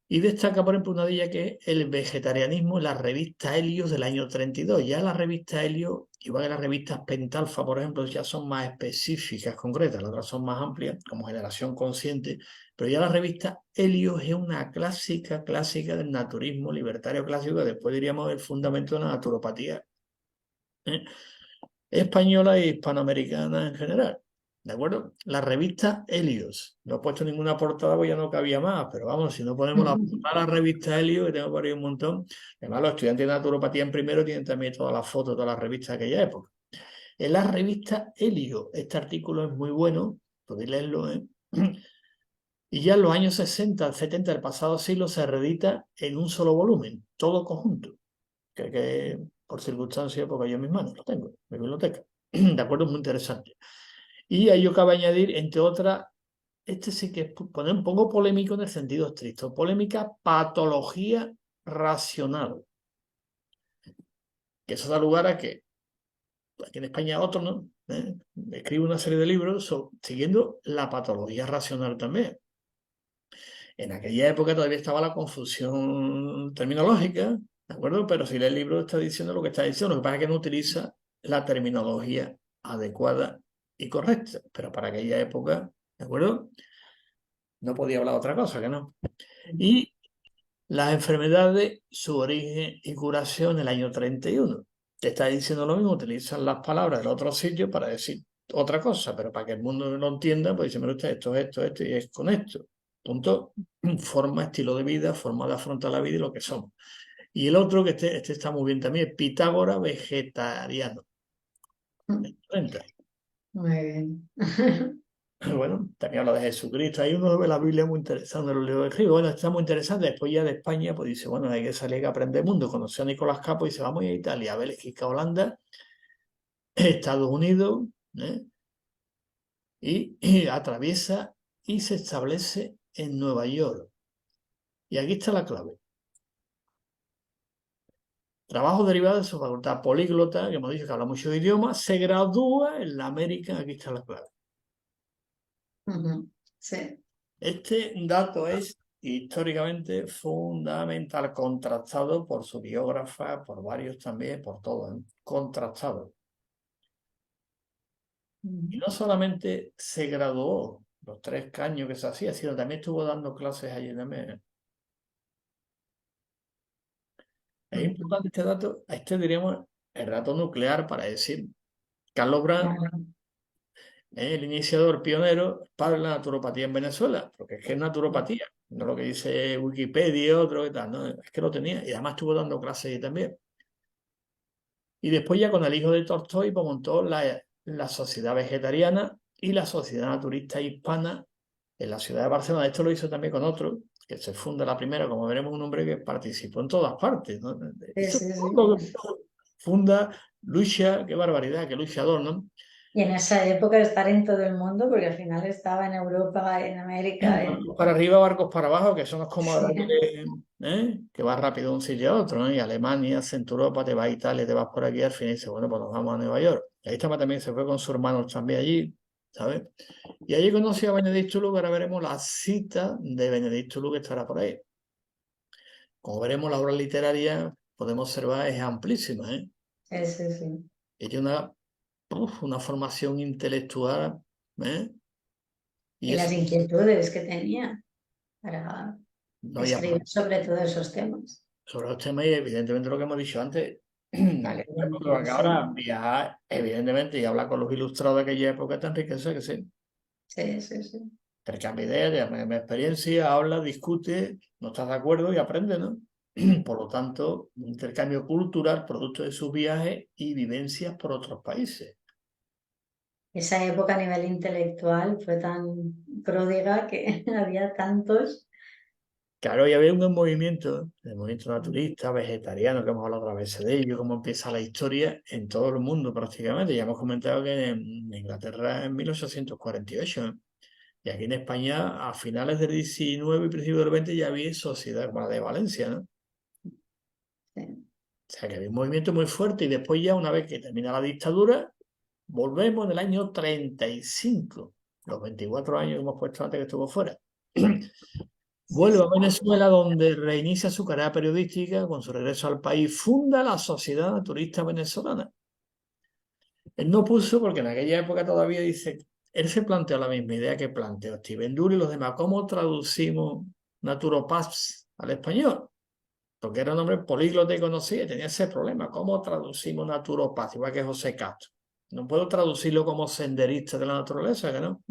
Y destaca, por ejemplo, una de ellas que es el vegetarianismo en la revista Helios del año 32. Ya la revista Helios, igual que las revistas Pentalfa, por ejemplo, ya son más específicas, concretas. Las otras son más amplias, como Generación Consciente, Pero ya la revista Helios es una clásica del naturismo libertario clásico, que después diríamos el fundamento de la naturopatía, ¿eh? Española e hispanoamericana en general. ¿De acuerdo? La revista Helios. No he puesto ninguna portada porque ya no cabía más, pero vamos, si no ponemos la portada de la revista Helios, que tengo por ahí un montón. Además, los estudiantes de naturopatía en primero tienen también todas las fotos, todas las revistas de aquella época. En la revista Helios, este artículo es muy bueno, podéis leerlo, ¿eh? Y ya en los años 60, 70 del pasado siglo se reedita en un solo volumen, todo conjunto. Que por circunstancias, porque yo en mis manos lo tengo, en mi biblioteca. De acuerdo, muy interesante. Y ahí yo cabe añadir, entre otras, este sí que pongo polémico en el sentido estricto, polémica patología racional, que eso da lugar a que aquí en España otro, ¿no? Escribe una serie de libros siguiendo la patología racional también. En aquella época todavía estaba la confusión terminológica, ¿de acuerdo? Pero si el libro está diciendo lo que está diciendo, lo que pasa es que no utiliza la terminología adecuada y correcta, pero para aquella época, ¿de acuerdo? No podía hablar de otra cosa que no. Y las enfermedades, su origen y curación en el año 31. Te está diciendo lo mismo, utilizan las palabras del otro sitio para decir otra cosa, pero para que el mundo lo entienda, pues dice, mira usted, esto, y es con esto. Punto. Forma, estilo de vida, forma de afrontar la vida y lo que somos. Y el otro, que este está muy bien también, Pitágoras vegetariano. 30. Muy bien. Bueno, también habla de Jesucristo. Hay uno de la Biblia muy interesante, los libros de escribo. Bueno, está muy interesante. Después ya de España, pues dice, bueno, hay que salir a aprender mundo. Conoció a Nicolás Capo y dice, vamos a Italia, a Bélgica, Holanda, Estados Unidos, ¿eh? y atraviesa y se establece en Nueva York. Y aquí está la clave. Trabajo derivado de su facultad políglota, que hemos dicho que habla muchos idiomas, se gradúa en la América, aquí está la clave. Sí. Este dato es históricamente fundamental, contrastado por su biógrafa, por varios también, por todos, ¿eh? Contrastado. Y no solamente se graduó los 3 años que se hacía, sino también estuvo dando clases allí también, ¿eh? Es importante este dato, este diríamos el dato nuclear para decir, Carlos Brand, el iniciador pionero para la naturopatía en Venezuela, porque es que es naturopatía, no lo que dice Wikipedia, otro y tal, no, es que lo tenía, y además estuvo dando clases ahí también. Y después ya con el hijo de Tolstói pues montó la Sociedad Vegetariana y la Sociedad Naturista Hispana en la ciudad de Barcelona. Esto lo hizo también con otro, que se funda la primera, como veremos, un hombre que participó en todas partes, ¿no? Hizo todo, funda, lucha, qué barbaridad, qué luchador, ¿no? Y en esa época estar en todo el mundo, porque al final estaba en Europa, en América. Barcos para arriba, barcos para abajo, que son como ahora Sí. que va rápido de un sitio a otro, ¿no? Y Alemania, Centroeuropa, te vas a Italia, te vas por aquí, al final dice, bueno, pues nos vamos a Nueva York. Y ahí estaba también, se fue con su hermano también allí, ¿sabes? Y allí conoció a Benedicto Lugo, ahora veremos la cita de Benedicto Lugo que estará por ahí. Como veremos, la obra literaria, podemos observar, es amplísima, ¿eh? Sí. Y tiene una formación intelectual, ¿eh? Y Y las eso inquietudes que tenía para no hay escribir sobre todos esos temas. sobre los temas y evidentemente lo que hemos dicho antes, Valencia, porque sí. ahora viajar, evidentemente, y hablar con los ilustrados de aquella época te enriquece, que sí. Sí. Intercambia ideas, mi experiencia, habla, discute, no estás de acuerdo y aprende, ¿no? Por lo tanto, un intercambio cultural, producto de sus viajes y vivencias por otros países. Esa época a nivel intelectual fue tan pródiga que había tantos. Claro, y había un movimiento, el movimiento naturista, vegetariano, que hemos hablado otras veces de ello, cómo empieza la historia en todo el mundo prácticamente. Ya hemos comentado que en Inglaterra en 1848, ¿eh? Y aquí en España a finales del 19 y principios del 20 ya había sociedad como la de Valencia, ¿no? Sí. O sea que había un movimiento muy fuerte y después ya una vez que termina la dictadura, volvemos en el año 35, los 24 años que hemos puesto antes que estuvo fuera. Vuelve a Venezuela, donde reinicia su carrera periodística. Con su regreso al país, funda la Sociedad Naturista Venezolana. Él no puso, porque en aquella época todavía dice, él se planteó la misma idea que planteó Steven Dury y los demás. ¿Cómo traducimos naturopaths al español? Porque era un hombre políglota y conocía y tenía ese problema. ¿Cómo traducimos naturopath? Igual que José Castro. No puedo traducirlo como senderista de la naturaleza, ¿que no?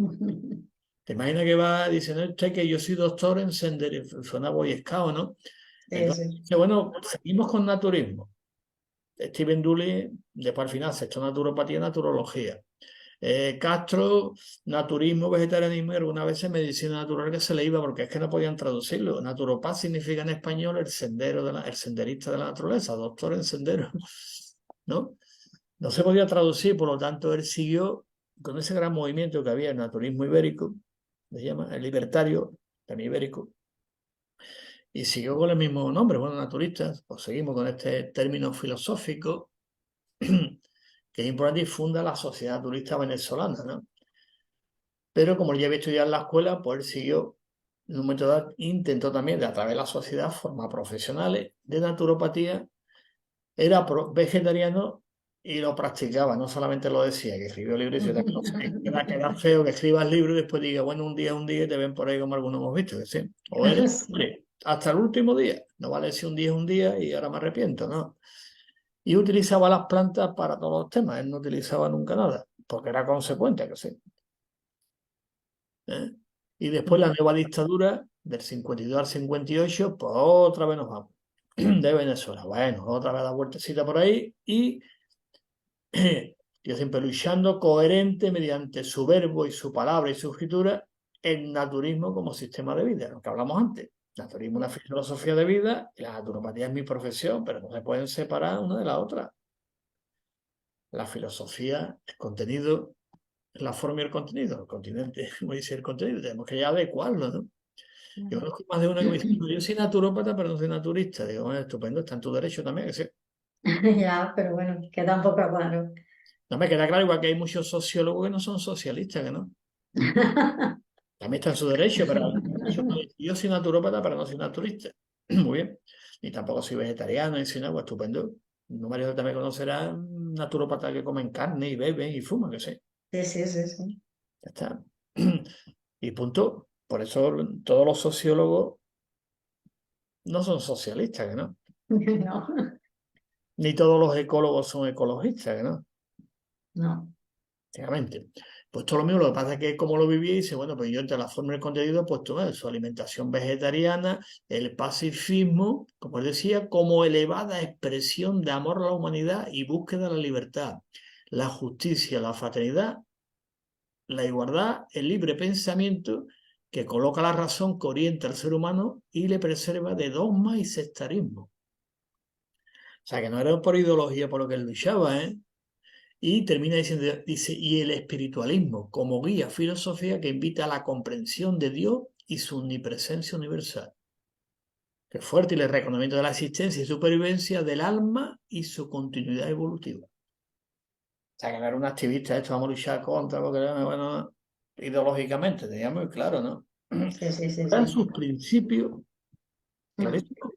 ¿Te imaginas que va diciendo usted que yo soy doctor en senderismo? Suena Boy Scout, ¿no? Sí, Entonces, sí. bueno, seguimos con naturismo. Steven Dooley, después al final se echó naturopatía y naturología. Castro, naturismo, vegetarianismo y algunas veces medicina natural que se le iba porque es que no podían traducirlo. Naturopaz significa en español el el senderista de la naturaleza, doctor en sendero, ¿no? No se podía traducir, por lo tanto él siguió con ese gran movimiento que había en el naturismo ibérico, se llama el libertario, también ibérico, y siguió con el mismo nombre, bueno, naturistas, pues seguimos con este término filosófico que es importante y funda la Sociedad Naturista Venezolana, ¿no? Pero como él ya había estudiado en la escuela, pues él siguió, en un momento dado, intentó también, de a través de la sociedad, formar profesionales de naturopatía, era vegetariano y lo practicaba, no solamente lo decía, que escribió libros y otras cosas. Queda feo que escribas libros y después diga, bueno, un día y te ven por ahí como algunos hemos visto, que sí. O eres, Sí. hombre, hasta el último día. No vale si un día es un día y ahora me arrepiento, ¿no? Y utilizaba las plantas para todos los temas, él no utilizaba nunca nada, porque era consecuente, que sí. ¿Eh? Y después la nueva dictadura, del 52 al 58, pues otra vez nos vamos de Venezuela. Bueno, otra vez la vueltecita por ahí y yo siempre luchando coherente mediante su verbo y su palabra y su escritura, el naturismo como sistema de vida, lo que hablamos antes. Naturismo es una filosofía de vida y la naturopatía es mi profesión, pero no se pueden separar una de la otra. La filosofía, el contenido, la forma y el contenido. El continente, como dice el contenido, tenemos que ya adecuarlo, ¿no? Yo conozco más de uno que me dice, "No, yo soy naturópata, pero no soy naturista". Digo, bueno, estupendo, está en tu derecho también, que sí. Ya, pero bueno, queda un poco claro. No me queda claro, igual que hay muchos sociólogos que no son socialistas, que no. También está en su derecho, pero yo soy naturópata, pero no soy naturista. Muy bien. Y tampoco soy vegetariano, y si no, pues estupendo. No Mario también conocerá naturópatas que comen carne y beben y fuman, que sé. Sí, sí, sí, sí. Ya está. Y punto. Por eso todos los sociólogos no son socialistas, que no. No, Ni todos los ecólogos son ecologistas, que no. no. Efectivamente. Pues todo lo mismo, lo que pasa es que como lo viví, dice, bueno, pues yo entre la forma y el contenido, pues todo su alimentación vegetariana, el pacifismo, como él decía, como elevada expresión de amor a la humanidad y búsqueda de la libertad, la justicia, la fraternidad, la igualdad, el libre pensamiento, que coloca la razón que orienta al ser humano y le preserva de dogmas y sectarismo. O sea, que no era por ideología por lo que él luchaba, ¿eh? Y termina diciendo, dice, y el espiritualismo como guía filosofía que invita a la comprensión de Dios y su omnipresencia universal. Que es fuerte y el reconocimiento de la existencia y supervivencia del alma y su continuidad evolutiva. O sea, que no era un activista, esto vamos a luchar contra, porque, bueno, ideológicamente, tenía muy claro, ¿no? Sí, sí, sí, Eran sí. sus principios Mm, clarísimos.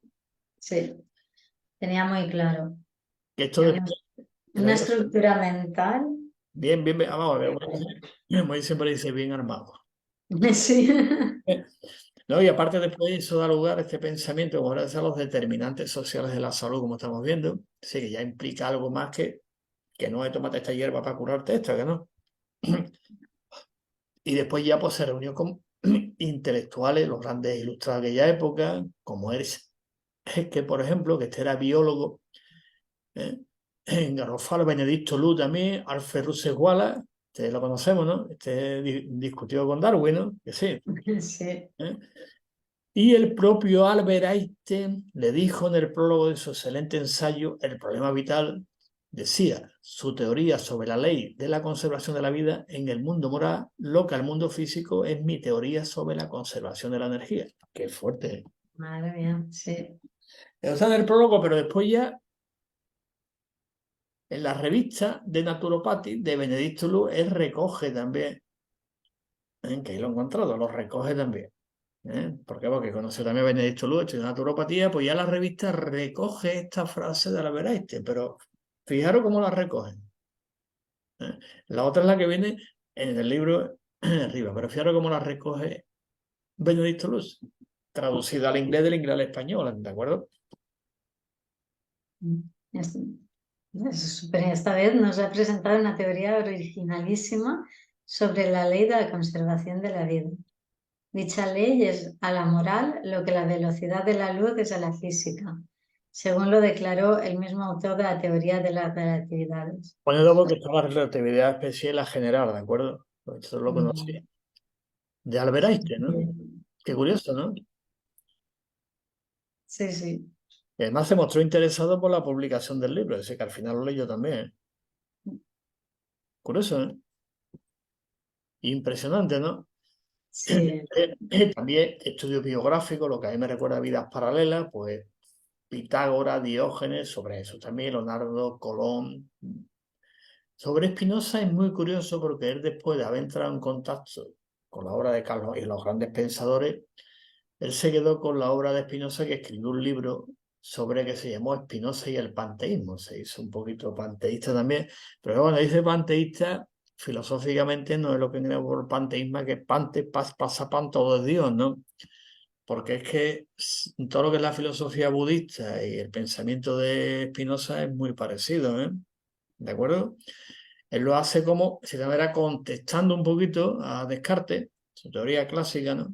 sí, tenía muy claro. Que esto Tenía después, que la una vida, estructura mental. vamos a ver, como siempre dice, bien armado. Sí. ¿No? Y aparte después eso da lugar a este pensamiento, como ahora a los determinantes sociales de la salud, como estamos viendo, sí que ya implica algo más que no es tómate esta hierba para curarte esto, que no. Y después ya pues se reunió con intelectuales, los grandes ilustrados de aquella época, como es que por ejemplo, que este era biólogo, ¿eh? Garofalo, Benedicto Lu también, Alfred Russel Wallace, este lo conocemos, ¿no? Este discutió con Darwin, ¿no? Que sí. Sí. ¿Eh? Y el propio Albert Einstein le dijo en el prólogo de su excelente ensayo El problema vital, decía, su teoría sobre la ley de la conservación de la vida en el mundo moral, lo que al mundo físico es mi teoría sobre la conservación de la energía. Qué fuerte. ¿Eh? Madre mía, sí. Eso está en el prólogo, pero después ya en la revista de Naturopathy de Benedicto Lu, él recoge también, que ahí lo he encontrado, lo recoge también. ¿Por qué? Porque conoció también a Benedicto Lu, estudió naturopatía, pues ya la revista recoge esta frase de Albert Einstein, pero fijaros cómo la recogen. ¿Eh? La otra es la que viene en el libro arriba, pero fíjate cómo la recoge Benedicto Luz, traducida al inglés del inglés al español, ¿de acuerdo? Es- Esta vez nos ha presentado una teoría originalísima sobre la ley de la conservación de la vida. Dicha ley es a la moral lo que la velocidad de la luz es a la física, según lo declaró el mismo autor de la teoría de las relatividades. Pone luego que está la relatividad especial y la general, ¿de acuerdo? Pues esto lo conocí. De Albert Einstein, ¿no? Qué curioso, ¿no? Sí, sí. Y además se mostró interesado por la publicación del libro, ese que al final lo leí yo también. Curioso, ¿eh? Impresionante, ¿no? Sí. También estudios biográficos, lo que a mí me recuerda a vidas paralelas, pues Pitágoras, Diógenes, sobre eso también, Leonardo, Colón. Sobre Spinoza es muy curioso porque él, después de haber entrado en contacto con la obra de Carlos y los grandes pensadores, él se quedó con la obra de Spinoza, que escribió un libro sobre que se llamó Spinoza y el panteísmo. Se hizo un poquito panteísta también, pero cuando dice panteísta, filosóficamente no es lo que entendemos por panteísmo, que pante, pasa pan, todo es Dios, ¿no? Porque es que todo lo que es la filosofía budista y el pensamiento de Spinoza es muy parecido, ¿eh? ¿De acuerdo? Él lo hace como, si la era contestando un poquito a Descartes, su teoría clásica, ¿no?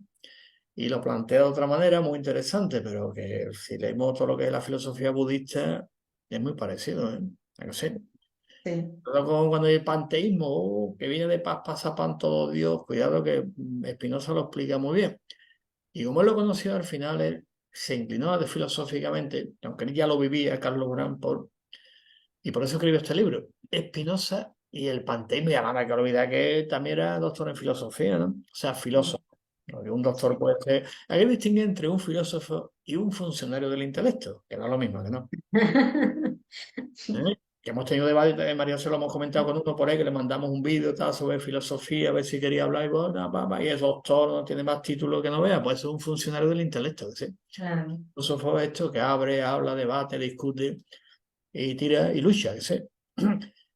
Y lo plantea de otra manera, muy interesante, pero que si leemos todo lo que es la filosofía budista, es muy parecido, ¿eh? No sé. Sí. Todo como cuando hay panteísmo, que viene de paz, pasa pan, todo Dios, cuidado que Spinoza lo explica muy bien. Y como él lo conoció, al final él se inclinó de filosóficamente, aunque él ya lo vivía, Carlos Bramford, y por eso escribió este libro, Spinoza y el panteísmo, y además no hay que olvidar que también era doctor en filosofía, ¿no? O sea, filósofo. Porque un doctor puede ser... Hay que distinguir entre un filósofo y un funcionario del intelecto, que no es lo mismo, que no. ¿Eh? Que hemos tenido debate, María, se lo hemos comentado con uno por ahí, que le mandamos un vídeo tal, sobre filosofía, a ver si quería hablar, y, bueno, y es doctor, no tiene más título que no vea, pues es un funcionario del intelecto, que sí. Claro. Filósofo es esto que abre, habla, debate, discute y tira y lucha, que sé.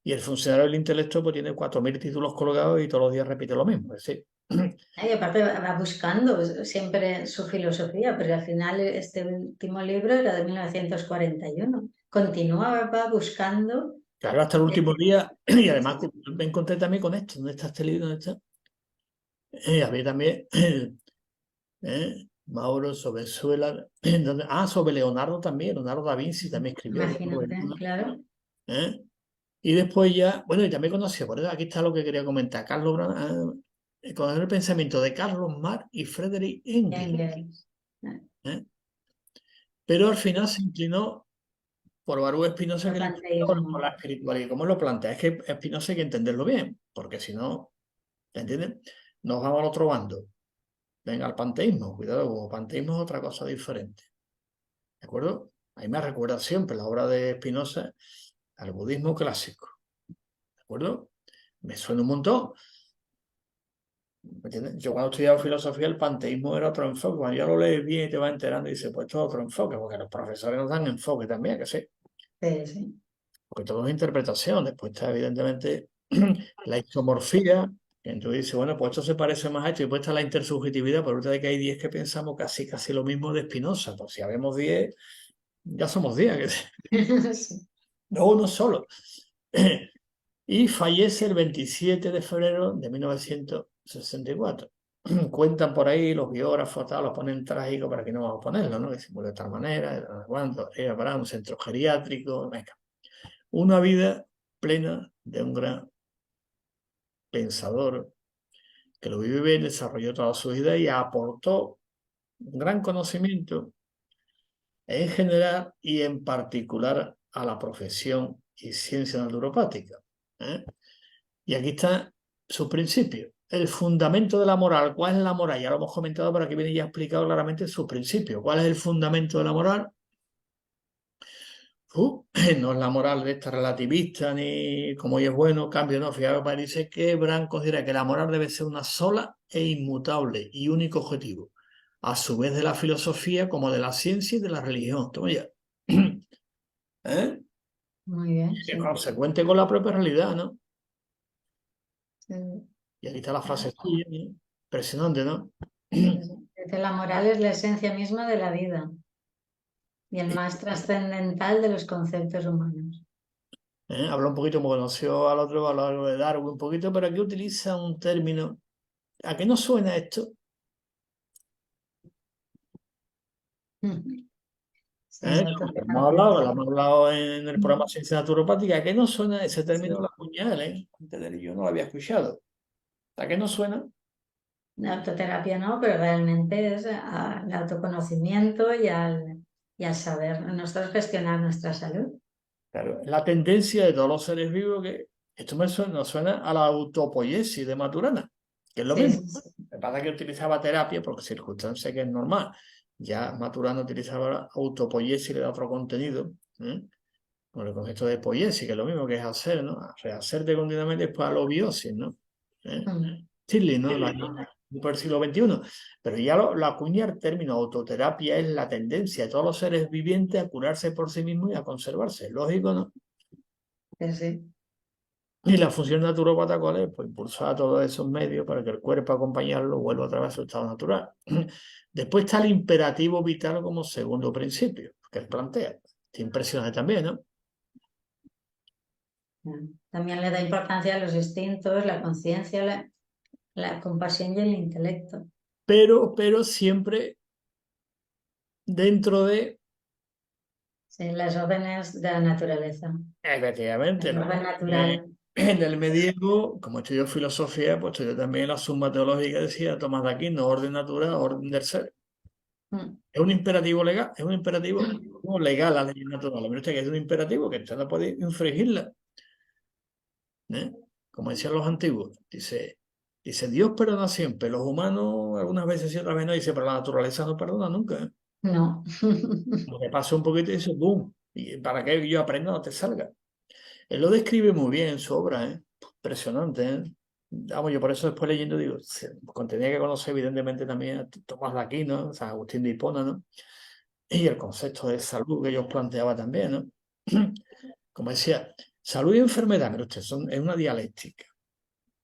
Y el funcionario del intelecto pues tiene 4.000 títulos colgados y todos los días repite lo mismo, que sí. Y aparte va buscando siempre su filosofía, pero al final este último libro era de 1941. Continúa, va buscando. Claro, hasta el último día, y además me encontré también con esto, ¿dónde está este libro? ¿Dónde está? Había también Mauro sobre Suela, sobre Leonardo también, Leonardo da Vinci también escribió algo, Imagínate, claro. ¿eh? Y después ya, bueno, y también conocí, por eso aquí está lo que quería comentar, con el pensamiento de Carlos Marx y Friedrich Engels, Engels. ¿eh? Pero al final se inclinó por Baruch Spinoza, El que le inclinó por panteísmo. la espiritualidad. ¿Cómo lo plantea? Es que Spinoza hay que entenderlo bien, porque si no, ¿entiendes? Nos vamos al otro bando. Venga, al panteísmo, cuidado, como panteísmo es otra cosa diferente. ¿De acuerdo? Ahí me recuerda siempre la obra de Spinoza al budismo clásico. ¿De acuerdo? Me suena un montón. ¿Me entiendes? Yo cuando estudiaba filosofía, el panteísmo era otro enfoque. Cuando ya lo lees bien y te vas enterando, y dices, pues esto es otro enfoque, porque los profesores nos dan enfoque también, que sí. Sí, sí. Porque todo es interpretación. Después está, evidentemente, la isomorfía. Que entonces dice, bueno, pues esto se parece más a esto. Y después está la intersubjetividad. Por otra de que hay 10 que pensamos casi lo mismo de Spinoza. Pues si habemos 10 ya somos 10. Sí. No uno solo. Y fallece el 27 de febrero de 1964. Cuentan por ahí los biógrafos, tal, lo ponen trágico para que no vamos a ponerlo, ¿no? Que se murió de tal manera, de tal cuando, era para un centro geriátrico, venga. Una vida plena de un gran pensador que lo vivió bien, desarrolló toda su vida y aportó un gran conocimiento en general y en particular a la profesión y ciencia naturopática. ¿Eh? Y aquí están sus principios. El fundamento de la moral. ¿Cuál es la moral? Ya lo hemos comentado, pero aquí viene ya explicado claramente sus principios. ¿Cuál es el fundamento de la moral? No es la moral de esta relativista, ni como hoy es bueno, cambio, no. Fíjate, parece que Brand considera que la moral debe ser una sola e inmutable y único objetivo, a su vez de la filosofía como de la ciencia y de la religión. Toma ya. ¿Eh? Muy bien, Es sí. consecuente con la propia realidad, ¿no? Sí. Y aquí está la frase suya, ¿no? Impresionante, ¿no? Dice, la moral es la esencia misma de la vida y el más trascendental de los conceptos humanos. Habla un poquito, como conoció al otro, a lo largo de Darwin un poquito, pero aquí utiliza un término. ¿A qué no suena esto? Sí, la Lo hemos hablado en el programa Ciencia Naturopática. ¿A qué no suena ese término de sí. la puñal, Antes de él yo no lo había escuchado. ¿A qué no suena? La autoterapia no, pero realmente es al autoconocimiento y al saber nosotros gestionar nuestra salud. Claro, la tendencia de todos los seres vivos que esto nos suena a la autopoiesis de Maturana, que es lo Sí, mismo. sí, sí. Me pasa que utilizaba terapia porque circunstancia que es normal. Ya Maturana utilizaba la autopoiesis y le da otro contenido, con el concepto de poiesis, que es lo mismo que es hacer, ¿no? Rehacerte continuamente es para la biosis, ¿no? ¿Eh? Mm. Stirling, ¿no? Por el siglo XXI. Pero ya lo acuña el término autoterapia es la tendencia de todos los seres vivientes a curarse por sí mismos y a conservarse. Lógico, ¿no? Sí, sí. Y la función naturópata, ¿cuál es? Pues impulsar todos esos medios para que el cuerpo acompañarlo vuelva otra vez a su estado natural. Después está el imperativo vital como segundo principio, que él plantea. Te impresiona también, ¿no? También le da importancia a los instintos, la conciencia, la compasión y el intelecto. Pero siempre dentro de, Sí, las órdenes de la naturaleza, efectivamente, el ¿no? orden natural. En el medievo, como estudió filosofía, pues estudió también la suma teológica, decía Tomás de Aquino, orden natural, orden del ser. Mm. Es un imperativo legal, es un imperativo no legal la ley natural. Mire usted que es un imperativo que usted no puede infringirla. ¿Eh? Como decían los antiguos, dice, Dios perdona siempre, los humanos algunas veces y otras veces no, dice, pero la naturaleza no perdona nunca. No. Lo que pasa un poquito y dice, ¡boom! Y para que yo aprenda no te salga. Él lo describe muy bien en su obra, ¿eh? Impresionante, ¿eh? Vamos, yo por eso después leyendo digo, tenía que conocer evidentemente también a Tomás de Aquino, San Agustín de Hipona, ¿no? Y el concepto de salud que ellos planteaba también, ¿no? Como decía, salud y enfermedad, pero usted, es una dialéctica.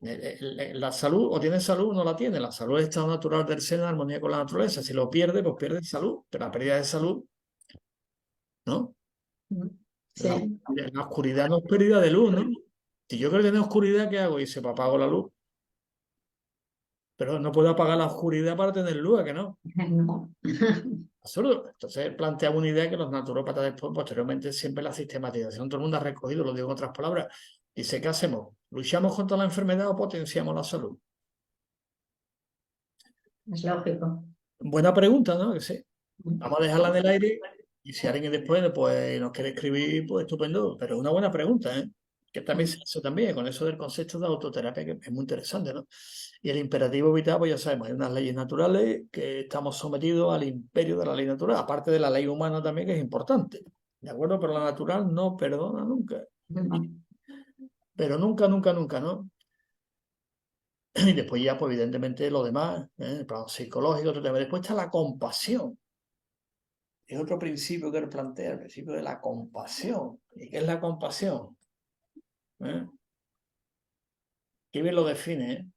La salud, o tiene salud o no la tiene. La salud es el estado natural del ser en armonía con la naturaleza. Si lo pierde, pues pierde salud. Pero la pérdida de salud, ¿no? La, Sí. la oscuridad no es pérdida de luz, ¿no? Si yo creo que tiene oscuridad, ¿qué hago? Y se apago la luz. Pero no puedo apagar la oscuridad para tener luz, ¿a que no? No. Absurdo. Entonces planteaba una idea que los naturópatas después, posteriormente, siempre la sistematización, todo el mundo ha recogido, lo digo en otras palabras. Dice, ¿qué hacemos? ¿Luchamos contra la enfermedad o potenciamos la salud? Es lógico. Buena pregunta, ¿no? Que sí. Vamos a dejarla en el aire y si alguien después pues, nos quiere escribir, pues estupendo. Pero es una buena pregunta, ¿eh? Que también se hizo también con eso del concepto de autoterapia, que es muy interesante, ¿no? Y el imperativo vital, pues ya sabemos, hay unas leyes naturales que estamos sometidos al imperio de la ley natural, aparte de la ley humana también, que es importante. ¿De acuerdo? Pero la natural no perdona nunca. Pero nunca, nunca, nunca, ¿no? Y después ya, pues evidentemente, lo demás, el plano psicológico, otro tema. Después está la compasión. Es otro principio que él plantea, el principio de la compasión. ¿Y qué es la compasión? ¿Eh? ¿Qué bien lo define?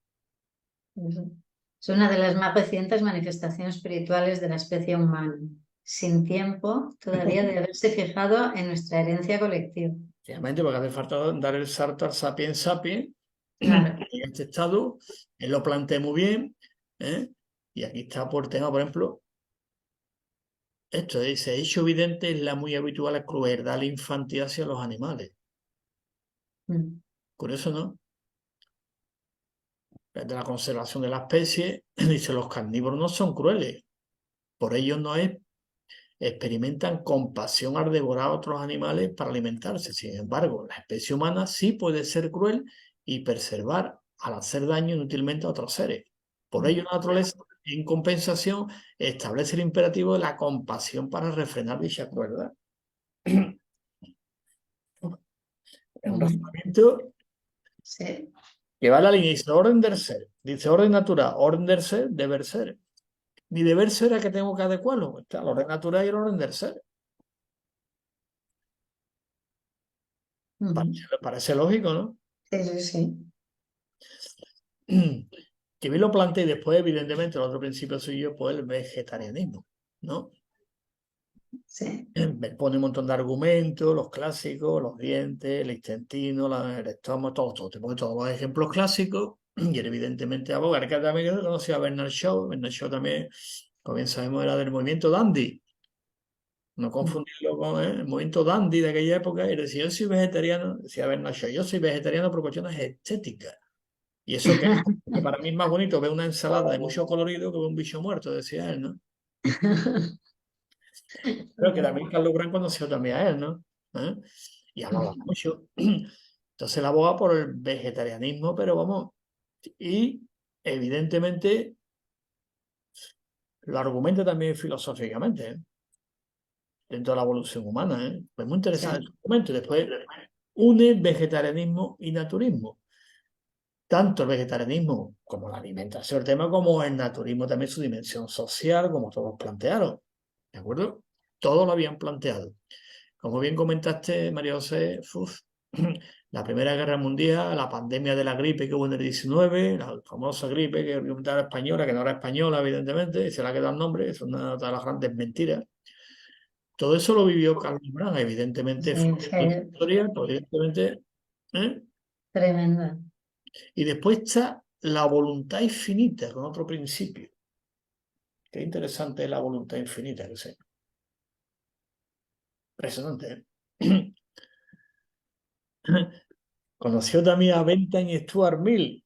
Es una de las más recientes manifestaciones espirituales de la especie humana, sin tiempo todavía de haberse fijado en nuestra herencia colectiva. Efectivamente, porque hace falta dar el salto al sapiens sapiens, Claro. en este estado, él lo plantea muy bien, ¿eh? Y aquí está por tema, por ejemplo, esto dice, hecho evidente es la muy habitual crueldad infantil hacia los animales. Mm. Curioso, ¿no? De la conservación de la especie, dice, los carnívoros no son crueles, por ello no es experimentan compasión al devorar a otros animales para alimentarse. Sin embargo, la especie humana sí puede ser cruel y preservar al hacer daño inútilmente a otros seres. Por ello, la naturaleza, en compensación, establece el imperativo de la compasión para refrenar dicha crueldad. Es un Mm. razonamiento Sí. que va a la línea, dice orden del ser, dice orden natural, orden del ser, deber ser. Mi deber ser es que tengo que adecuarlo. Está el orden natural y el orden del ser. Ujú. Parece lógico, ¿no? Sí, sí, sí. que bien lo planteé, y después, evidentemente, el otro principio suyo, pues el vegetarianismo, ¿no? Sí. Me pone un montón de argumentos, los clásicos, los dientes, el intestino, el estómago, te pone todos los ejemplos clásicos, y él evidentemente aboga, que también conocía a Bernard Shaw también, como bien sabemos, era del movimiento dandy, no confundirlo con el movimiento dandy de aquella época, y decía, yo soy vegetariano, decía Bernard Shaw, yo soy vegetariano por cuestiones estéticas. Y eso que para mí es más bonito ver una ensalada de mucho colorido que ver un bicho muerto, decía él, ¿no? Creo que también Carlos Gran conoció también a él, ¿no? ¿Eh? Y hablaba mucho. Entonces él aboga por el vegetarianismo, pero vamos, y evidentemente lo argumenta también filosóficamente, ¿eh? Dentro de la evolución humana, ¿eh? Pues muy interesante Sí, el argumento. Y después une vegetarianismo y naturismo. Tanto el vegetarianismo como la alimentación, el tema, como el naturismo también su dimensión social, como todos plantearon. ¿De acuerdo? Todos lo habían planteado. Como bien comentaste, María José, la Primera Guerra Mundial, la pandemia de la gripe que hubo en el 19, la famosa gripe que era española, que no era española, evidentemente, y se le ha quedado el nombre, es una de las grandes mentiras. Todo eso lo vivió Carlos Brand, evidentemente fue sí, una fue historia, pues, evidentemente, ¿eh? tremenda. Y después está la voluntad infinita, con otro principio. Qué interesante es la voluntad infinita, que sé. Impresionante, ¿eh? Conoció también a Bentham y Stuart Mill,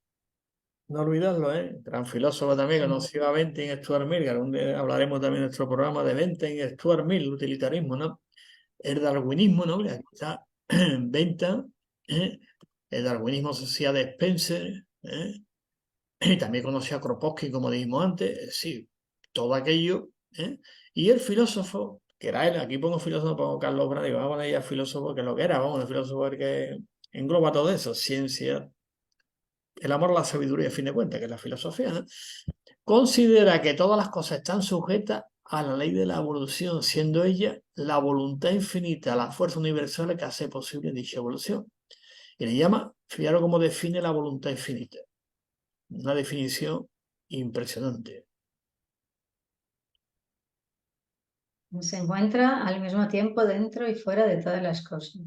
no olvidarlo, ¿eh? Gran filósofo también, conoció a Bentham y Stuart Mill, que algún día hablaremos también en nuestro programa de Bentham y Stuart Mill, el utilitarismo, ¿no? El darwinismo, ¿no? Aquí está Bentham, ¿eh? El darwinismo social de Spencer, ¿eh? Y también conoció a Kropotkin, como dijimos antes, sí, todo aquello, ¿eh? Y el filósofo, que era él, aquí pongo filósofo, pongo Carlos Brand, y vamos a poner ya filósofo, que es lo que era, vamos, el filósofo el que engloba todo eso, ciencia, el amor a la sabiduría, a fin de cuentas, que es la filosofía, ¿no? Considera que todas las cosas están sujetas a la ley de la evolución, siendo ella la voluntad infinita, la fuerza universal que hace posible dicha evolución. Y le llama, fijaros cómo define la voluntad infinita. Una definición impresionante. Se encuentra al mismo tiempo dentro y fuera de todas las cosas,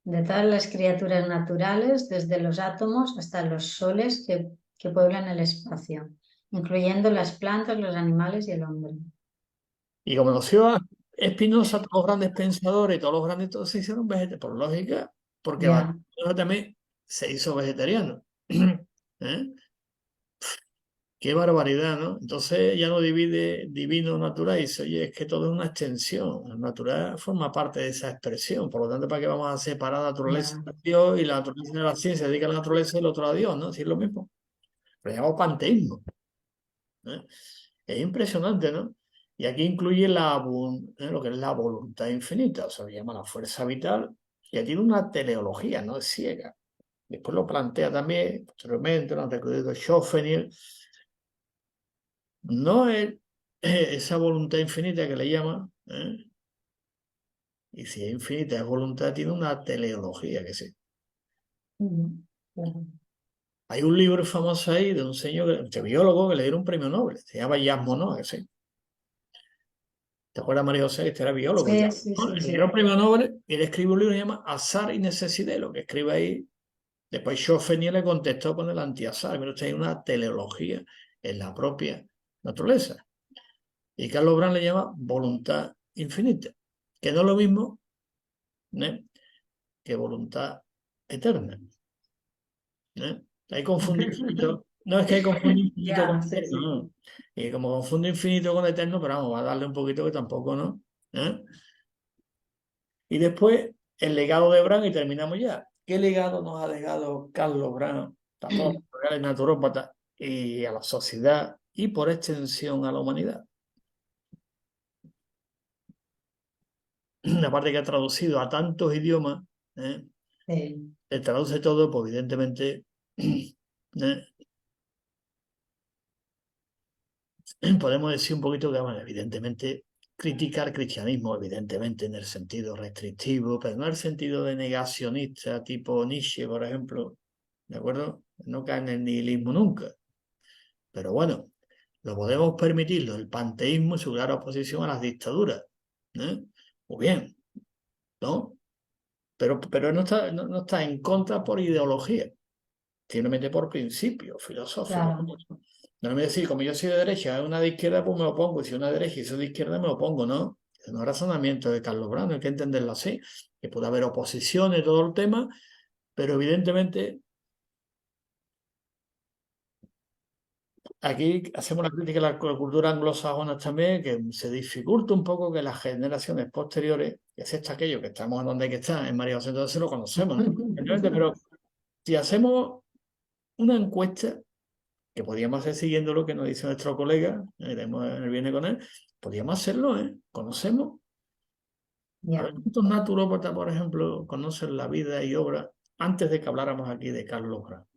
de todas las criaturas naturales, desde los átomos hasta los soles que pueblan el espacio, incluyendo las plantas, los animales y el hombre. Y como conoció a Spinoza, todos los grandes pensadores y todos los grandes, todos se hicieron vegetarianos, por lógica, porque Ya, Spinoza también se hizo vegetariano. ¿Eh? Qué barbaridad, ¿no? Entonces ya no divide divino natural y dice, oye, es que todo es una extensión. La natural forma parte de esa expresión. Por lo tanto, ¿para qué vamos a separar la naturaleza ya. de Dios y la naturaleza de la ciencia? Dedica a la naturaleza y el otro a Dios, ¿no? Si es lo mismo. Lo llamamos panteísmo, ¿eh? Es impresionante, ¿no? Y aquí incluye lo que es la voluntad infinita, o sea, se llama la fuerza vital, y tiene una teleología, no es ciega. Después lo plantea también, posteriormente, lo han recurrido Schopenhauer. No es esa voluntad infinita que le llama, ¿eh? Y si es infinita, es voluntad, tiene una teleología, que sí. Ujú, claro. Hay un libro famoso ahí de un señor, de biólogo, que le dieron un premio Nobel, se llama Jacques Monod, que sí. ¿Te acuerdas, María José? Este era biólogo. Sí, sí, sí, Le sí. dieron premio Nobel y él escribe un libro que se llama Azar y Necesidad, lo que escribe ahí. Después Schopenhauer le contestó con el antiazar. Mira usted, hay una teleología en la propia naturaleza. Y Carlos Brand le llama voluntad infinita, que no es lo mismo, ¿eh? Que voluntad eterna, ¿eh? Hay confundir infinito. No es que hay confundir infinito con Ya, sí, eterno, sí. no. Y como confunde infinito con eterno, pero vamos, va a darle un poquito que tampoco, ¿no? ¿Eh? Y después el legado de Brand y terminamos ya. ¿Qué legado nos ha dejado Carlos Brand a todos los reales naturópatas y a la sociedad y por extensión a la humanidad? Aparte que ha traducido a tantos idiomas, ¿eh? Sí. Le traduce todo, pues evidentemente, ¿eh? Podemos decir un poquito que, bueno, evidentemente, criticar el cristianismo, evidentemente, en el sentido restrictivo, pero no en el sentido de negacionista, tipo Nietzsche, por ejemplo, ¿de acuerdo? No cae en el nihilismo nunca. Pero bueno, lo podemos permitirlo, el panteísmo y su clara oposición a las dictaduras. Muy bien, ¿no? Pero no está en contra por ideología, simplemente por principio filosófico. Claro. No me decir, como yo soy de derecha, es una de izquierda, pues me lo pongo. Y si una de derecha y soy de izquierda, me lo pongo, ¿no? Es un razonamiento de Carlos Brano, hay que entenderlo así. Que puede haber oposiciones, todo el tema, pero evidentemente aquí hacemos la crítica a la cultura anglosajona también, que se dificulta un poco que las generaciones posteriores, excepto aquellos que estamos en donde hay que estar, en María José, entonces lo conocemos, ¿no? Evidentemente, pero si hacemos una encuesta, que podríamos hacer siguiendo lo que nos dice nuestro colega, iremos el viernes con él, podríamos hacerlo, ¿eh? Conocemos. A Ya. ver, ¿cuántos naturópatas, por ejemplo, conocen la vida y obra antes de que habláramos aquí de Carlos Bravo?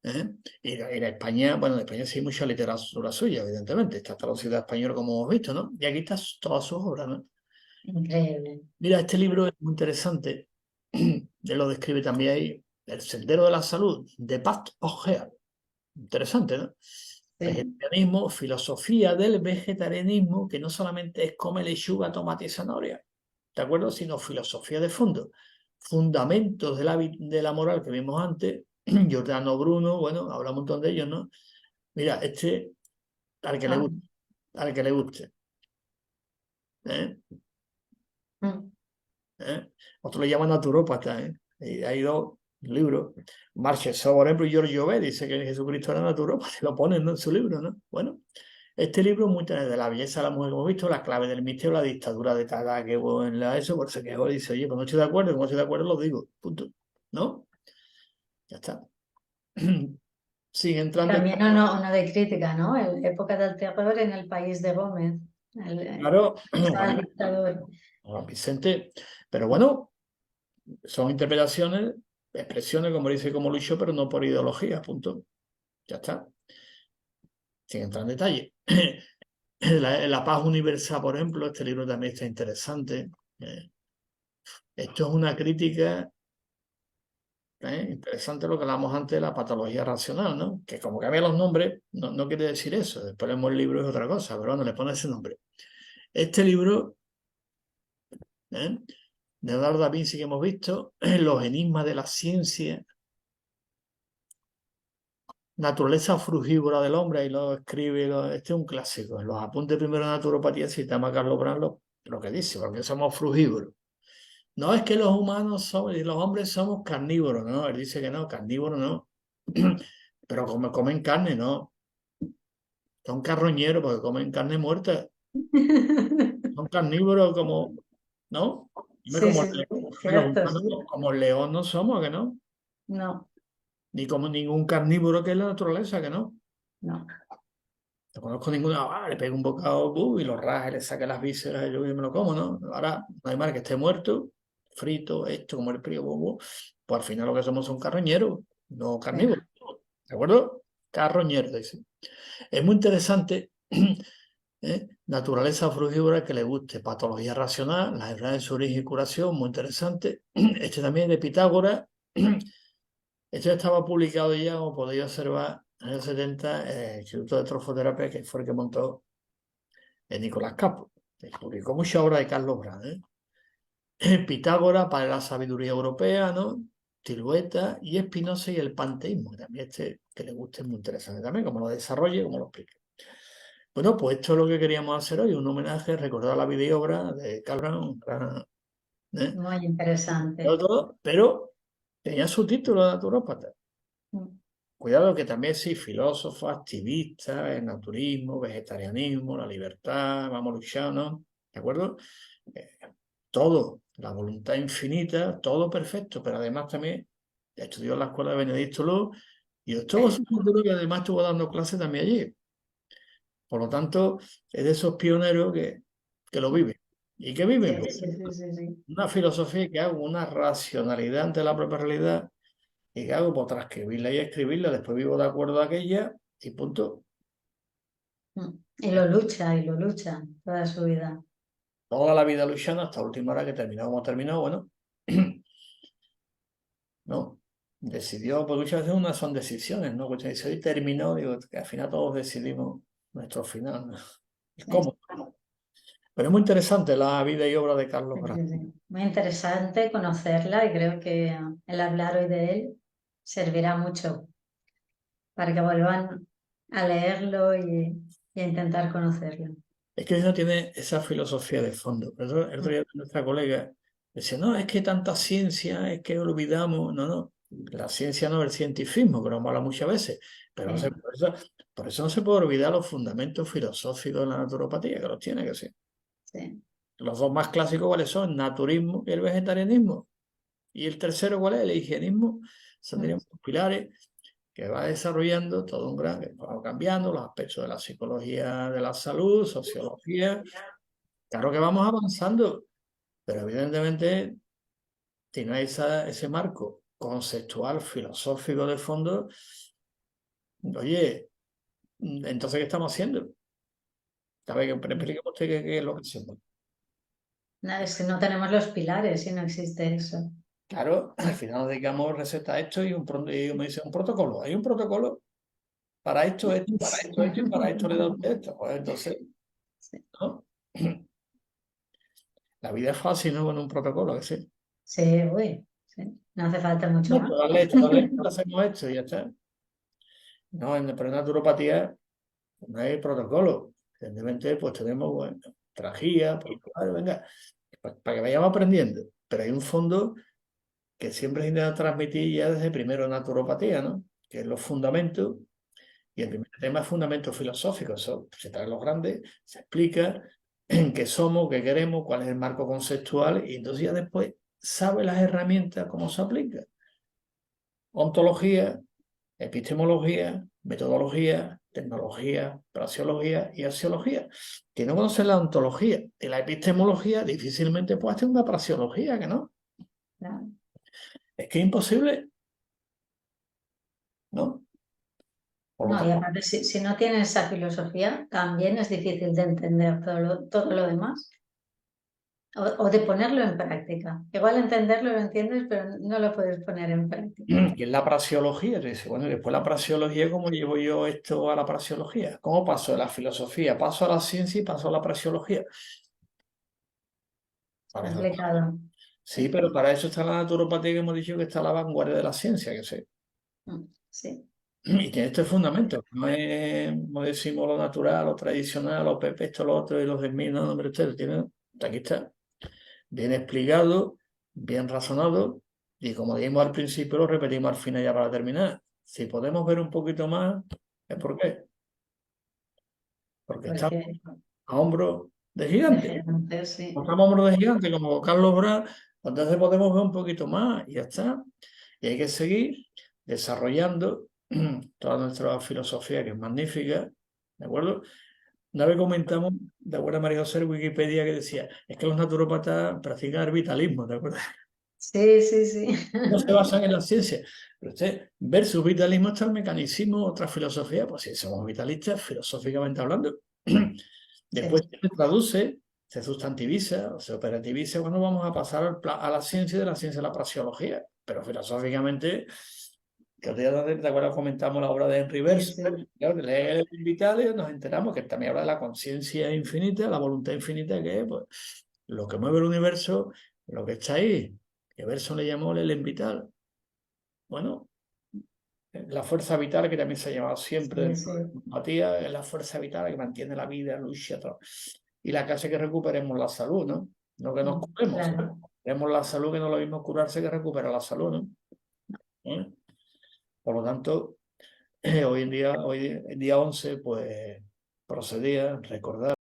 ¿Eh? Y en España, bueno, en España sí hay mucha literatura suya, evidentemente, está traducida a español como hemos visto, ¿no? Y aquí está todas sus obras, ¿no? Increíble. Mira, este libro es muy interesante, él lo describe también ahí, El Sendero de la Salud, de Pat O'Hare. Interesante, ¿no? Sí. Vegetarianismo, filosofía del vegetarianismo, que no solamente es come lechuga, tomate y zanahoria, ¿de acuerdo? Sino filosofía de fondo, fundamentos de la moral que vimos antes, Giordano Bruno, bueno, habla un montón de ellos, ¿no? Mira, este, al que le Ah, guste, al que le guste, ¿eh? mm. ¿Eh? Otros le llaman naturópata, ¿eh? Y hay dos libros. Marchesón, por ejemplo, y Giorgio B. dice que Jesucristo era naturópata, y lo ponen, ¿no? En su libro, ¿no? Bueno, este libro es muy de la belleza de la mujer, como hemos visto, la clave del misterio, la dictadura de Tada, que hubo en la eso, por eso que dice, oye, pues no estoy de acuerdo, como no estoy de acuerdo, lo digo, punto. ¿No? Ya está. Sigue Y entrando, también uno de crítica, ¿no? Época del terror en el país de Gómez. claro, Estaba el bueno, dictador. Vicente, pero bueno, son interpretaciones, expresiones, como dice, como Lucho, pero no por ideología, punto. Ya está. Sin entrar en detalle. La paz universal, por ejemplo, este libro también está interesante. Eh, Esto es una crítica, interesante lo que hablamos antes de la patología racional, ¿no? Que como cambia los nombres, no quiere decir eso. Después leemos el libro es otra cosa, pero bueno, le pone ese nombre. Este libro, ¿eh? De Leonardo da Vinci que hemos visto, Los enigmas de la ciencia, naturaleza frugívora del hombre, ahí lo escribe, este es un clásico. En los apuntes primero de naturopatía citamos a Carlos Brando lo que dice, porque somos frugívoros. No es que los humanos somos, y los hombres somos carnívoros, ¿no? Él dice que no, carnívoros no. Pero como comen carne, no. Son carroñeros porque comen carne muerta. Son carnívoros como, ¿no? Dime Sí, como, sí, sí, los cierto, humanos, sí. como el león no somos, que no. No, Ni como ningún carnívoro que es la naturaleza, que no. no. No conozco ninguna, le pego un bocado y lo raja, le saca las vísceras y yo me lo como, ¿no? Ahora, no hay mal que esté muerto, frito, esto, como el frío, pues al final lo que somos son carroñeros, no Sí. carnívoros. ¿De acuerdo? Carroñero, dice. Es muy interesante, naturaleza frugívora que le guste, patología racional, las enfermedades de su origen y curación, muy interesante. Este también de Pitágoras. Este estaba publicado ya, como podéis observar, en el 70, el Instituto de Trofoterapia, que fue el que montó Nicolás Capo. Publicó mucha obra de Carlos Brand, Pitágoras para la sabiduría europea, ¿no? Silueta y Spinoza y el panteísmo, que también este que le guste es muy interesante también, como lo desarrolle, como lo explique. Bueno, pues esto es lo que queríamos hacer hoy, un homenaje, recordar la vida y obra de Karl Brand, ¿eh? Muy interesante. Pero tenía su título de naturópata. Mm. Cuidado que también sí, filósofo, activista, el naturismo, vegetarianismo, la libertad, vamos luchando, ¿de acuerdo? Eh, Todo, la voluntad infinita, todo perfecto, pero además también estudió en la escuela de Benedicto Luz y estuvo su futuro y además estuvo dando clases también allí. Por lo tanto, es de esos pioneros que lo viven. ¿Y que viven? Sí, Pues sí, sí, sí, sí. una filosofía que hago, una racionalidad ante la propia realidad y que hago, pues transcribirla y escribirla, después vivo de acuerdo a aquella y punto. Mm. Y lo lucha toda su vida. Toda la vida luchando hasta la última hora que terminó como terminó, bueno, ¿no? decidió, porque muchas veces unas son decisiones, ¿no? Muchas veces hoy terminó, digo, que al final todos decidimos nuestro final, ¿no? El cómo. Pero es muy interesante la vida y obra de Carlos Braz. Sí. Muy interesante conocerla y creo que el hablar hoy de él servirá mucho para que vuelvan a leerlo y a intentar conocerlo. Es que no tiene esa filosofía de fondo. Por eso el otro día nuestra colega decía, no, es que tanta ciencia, es que olvidamos. No, no. La ciencia no es el cientifismo, que nos mola muchas veces. Pero no Sí, por eso no se puede olvidar los fundamentos filosóficos de la naturopatía, que los tiene que ser. sí. Los dos más clásicos, ¿cuáles son? El naturismo y el vegetarianismo. Y el tercero, ¿cuál es? El higienismo. Son, diríamos, los pilares que va desarrollando todo un gran, que va cambiando los aspectos de la psicología de la salud, sociología. Claro que vamos avanzando, pero evidentemente tiene ese marco conceptual, filosófico de fondo. Oye, entonces, ¿qué estamos haciendo? A ver, explíqueme usted qué es lo que hacemos. No, es que no tenemos los pilares y no existe eso. Claro, al final nos dedicamos receta a esto y me dice un protocolo. Hay un protocolo para esto, para esto y para esto le da usted esto. Pues entonces, Sí, ¿no? La vida es fácil, ¿no? Con un protocolo, que sí. sí, uy, sí. No hace falta mucho No, más. dale esto, hacemos esto y ya está. No, pero en naturopatía no hay protocolo. Evidentemente, pues tenemos, bueno, trajía, pues, claro, venga, para que vayamos aprendiendo. Pero hay un fondo que siempre se intenta transmitir ya desde primero naturopatía, ¿no? Que es los fundamentos. Y el primer tema es fundamentos filosóficos. Eso se trae los grandes, se explica qué somos, qué queremos, cuál es el marco conceptual, y entonces ya después sabe las herramientas, cómo se aplica. Ontología, epistemología, metodología, tecnología, praxeología y axiología. Que no conocer la ontología y la epistemología, difícilmente puede hacer una praxeología, que no. Claro. Es que es imposible, ¿no? Por lo No, y tanto, aparte, si no tienes esa filosofía, también es difícil de entender todo lo demás o de ponerlo en práctica. Igual entenderlo lo entiendes, pero no lo puedes poner en práctica. ¿qué es la praxeología? Te dice, bueno, y después la praxeología, ¿cómo llevo yo esto a la praxeología? ¿Cómo paso de la filosofía? Paso a la ciencia y paso a la praxeología. Para eso. Complicado. Sí, Sí. pero para eso está la naturopatía que hemos dicho que está a la vanguardia de la ciencia, que sé. Sí. Y tiene este fundamento, no es, como decimos, lo natural, lo tradicional, lo pepe, esto, lo otro y los demás, no, hombre, usted tiene, aquí está, bien explicado, bien razonado, y como dijimos al principio, lo repetimos al final ya para terminar. Si podemos ver un poquito más, ¿es por qué? Porque estamos Porque a hombros de de gigante. gigantes, sí. No estamos a hombros de gigante como Carlos Braz, pues entonces podemos ver un poquito más y ya está. Y hay que seguir desarrollando toda nuestra filosofía, que es magnífica, ¿de acuerdo? Una vez comentamos, de acuerdo a María José, en Wikipedia, que decía, es que los naturópatas practican el vitalismo, ¿de acuerdo? Sí, sí, sí. No se basan en la ciencia. Pero usted, versus vitalismo está el mecanismo, otra filosofía, pues si somos vitalistas, filosóficamente hablando. Después Sí, se traduce, se sustantiviza o se operativiza cuando vamos a pasar a la ciencia, de la ciencia a la praxeología. Pero filosóficamente, que otro día, ¿te acuerdas? Comentamos la obra de Henry sí, Bergson. sí. Claro, leer el Vitales nos enteramos que también habla de la conciencia infinita, la voluntad infinita, que es pues, lo que mueve el universo, lo que está ahí, que Bergson le llamó el vital. Bueno, la fuerza vital, que también se ha llamado siempre Sí, dentro sí. de la empatía, es la fuerza vital que mantiene la vida, lucha, todo. Y la que hace que recuperemos la salud, ¿no? No que nos curemos. Claro. Tenemos la salud, que no es lo mismo curarse que recuperar la salud, ¿no? ¿Eh? Por lo tanto, hoy en día, hoy, el día 11, pues procedía recordar